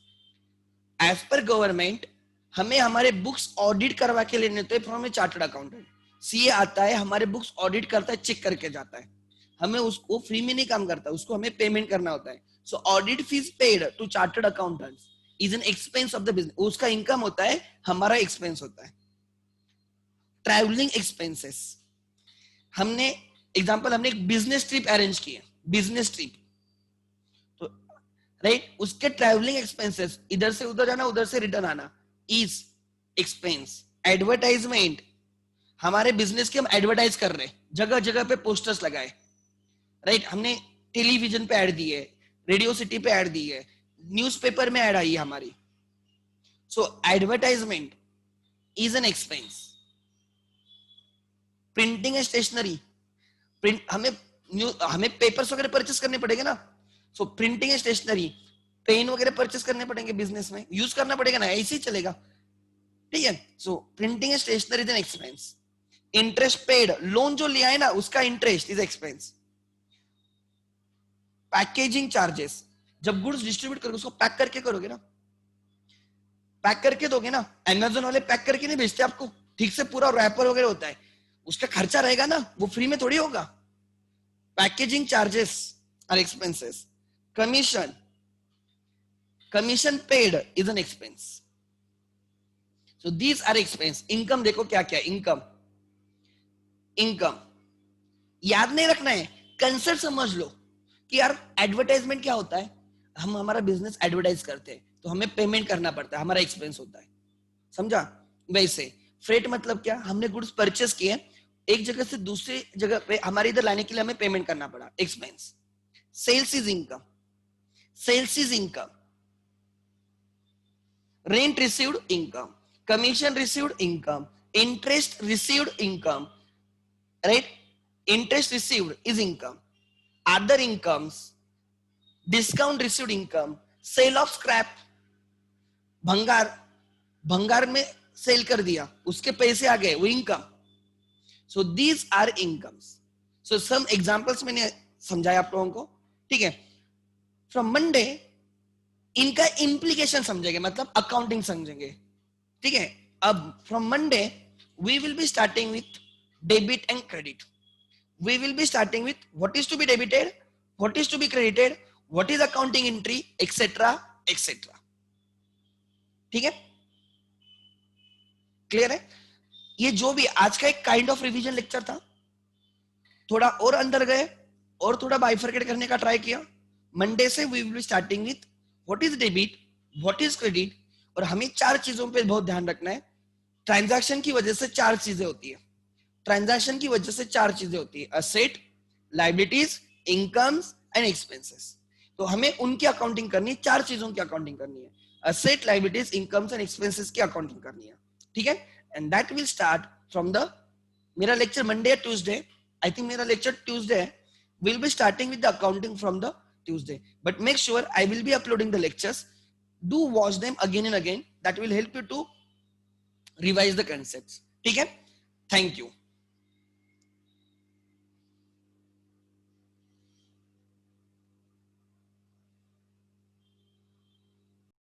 as per government हमें हमारे बुक्स ऑडिट करवा के लेने होते हैं from a chartered accountant. CA आता है, हमारे बुक्स ऑडिट करता है, चेक करके जाता है, हमें उसको फ्री में नहीं काम करता, उसको हमें पेमेंट करना होता है. So audit fees paid to chartered accountants is an expense of the business. उसका इनकम होता है, हमारा एक्सपेंस होता है. ट्रैवलिंग एक्सपेंसेस, हमने एग्जांपल, हमने एक बिजनेस ट्रिप अरेंज की है, बिजनेस ट्रिप, तो राइट, उसके ट्रैवलिंग एक्सपेंसेस, इधर से उधर जाना, उधर से रिटर्न आना, इज एक्सपेंस. एडवर्टाइजमेंट, हमारे बिजनेस के हम एडवर्टाइज कर रहे हैं, जगह जगह पे पोस्टर्स लगाए, राइट, हमने टेलीविजन पे ऐड दी है, रेडियो सिटी पे ऐड दी है, न्यूज़पेपर में ऐड आई है हमारी. So advertisement is an expense. Printing and stationery, print, हमें पेपर्स वगैरह परचेस करने पड़ेंगे ना, so printing and stationery, pen वगैरह परचेस करने पड़ेंगे, बिजनेस में यूज करना पड़ेगा ना, ऐसे ही चलेगा, ठीक है. So printing and stationery is an expense. Interest paid, loan जो लिया है ना उसका interest is expense. Packaging charges, जब गुड्स डिस्ट्रीब्यूट करोगे उसको पैक करके करोगे ना, पैक करके दोगे ना, अमेज़न वाले पैक करके नहीं भेजते आपको, ठीक से पूरा रैपर वगैरह होता है, उसका खर्चा रहेगा ना, वो फ्री में थोड़ी होगा. Packaging charges are expenses. Commission, commission paid is an expense. So these are expense. Income देखो क्या क्या, इनकम, इनकम याद नहीं रखना है, कंसेप्ट समझ लो कि यार एडवर्टाइजमेंट क्या होता है, हम हमारा बिजनेस एडवर्टाइज करते हैं तो हमें पेमेंट करना पड़ता है, हमारा एक्सपेंस होता है, समझा. वैसे फ्रेट मतलब क्या, हमने गुड्स परचेस किए, एक जगह से दूसरी जगह पे हमारे इधर लाने के लिए हमें पेमेंट करना पड़ा, expense. Sales is income, sales is income. Rent received income, commission received income, interest received income, right, interest received is income. Other incomes, discount received income, sale of scrap, भंगार, भंगार में सेल कर दिया, उसके पैसे आ गए, वो income. So these are incomes. So some examples मैंने समझाया आप लोगों को, ठीक है. फ्रॉम मंडे इनका इंप्लीकेशन समझेंगे, मतलब अकाउंटिंग समझेंगे, ठीक है. अब from Monday we will be starting with debit and credit. We will be starting with what is to be debited, what is to be credited, what is accounting entry, etc. etc. ठीक है, clear है. ये जो भी आज का एक kind of revision lecture था, थोड़ा और अंदर गए और थोड़ा बाइफरकेट करने का ट्राई किया. मंडे से we will be starting with what is debit, what is credit, और हमें चार चीजों पे बहुत ध्यान रखना है. ट्रांजैक्शन की वजह से चार चीजें होती है, ट्रांजैक्शन की वजह से चार चीजें होती है, asset, liabilities, incomes and expenses. तो हमें उनकी अकाउंटिंग करनी है, चार चीजों की अकाउंटिंग करनी है, asset, liabilities, incomes and expenses की अकाउंटिंग करनी है, ठीक है. And that will start from the, मेरा लेक्चर मंडे या ट्यूसडे, आई थिंक मेरा लेक्चर ट्यूसडे है, will be starting with the accounting from the Tuesday. But make sure I will be uploading the lectures, do watch them again and again, that will help you to revise the concepts, ठीक है. Thank you.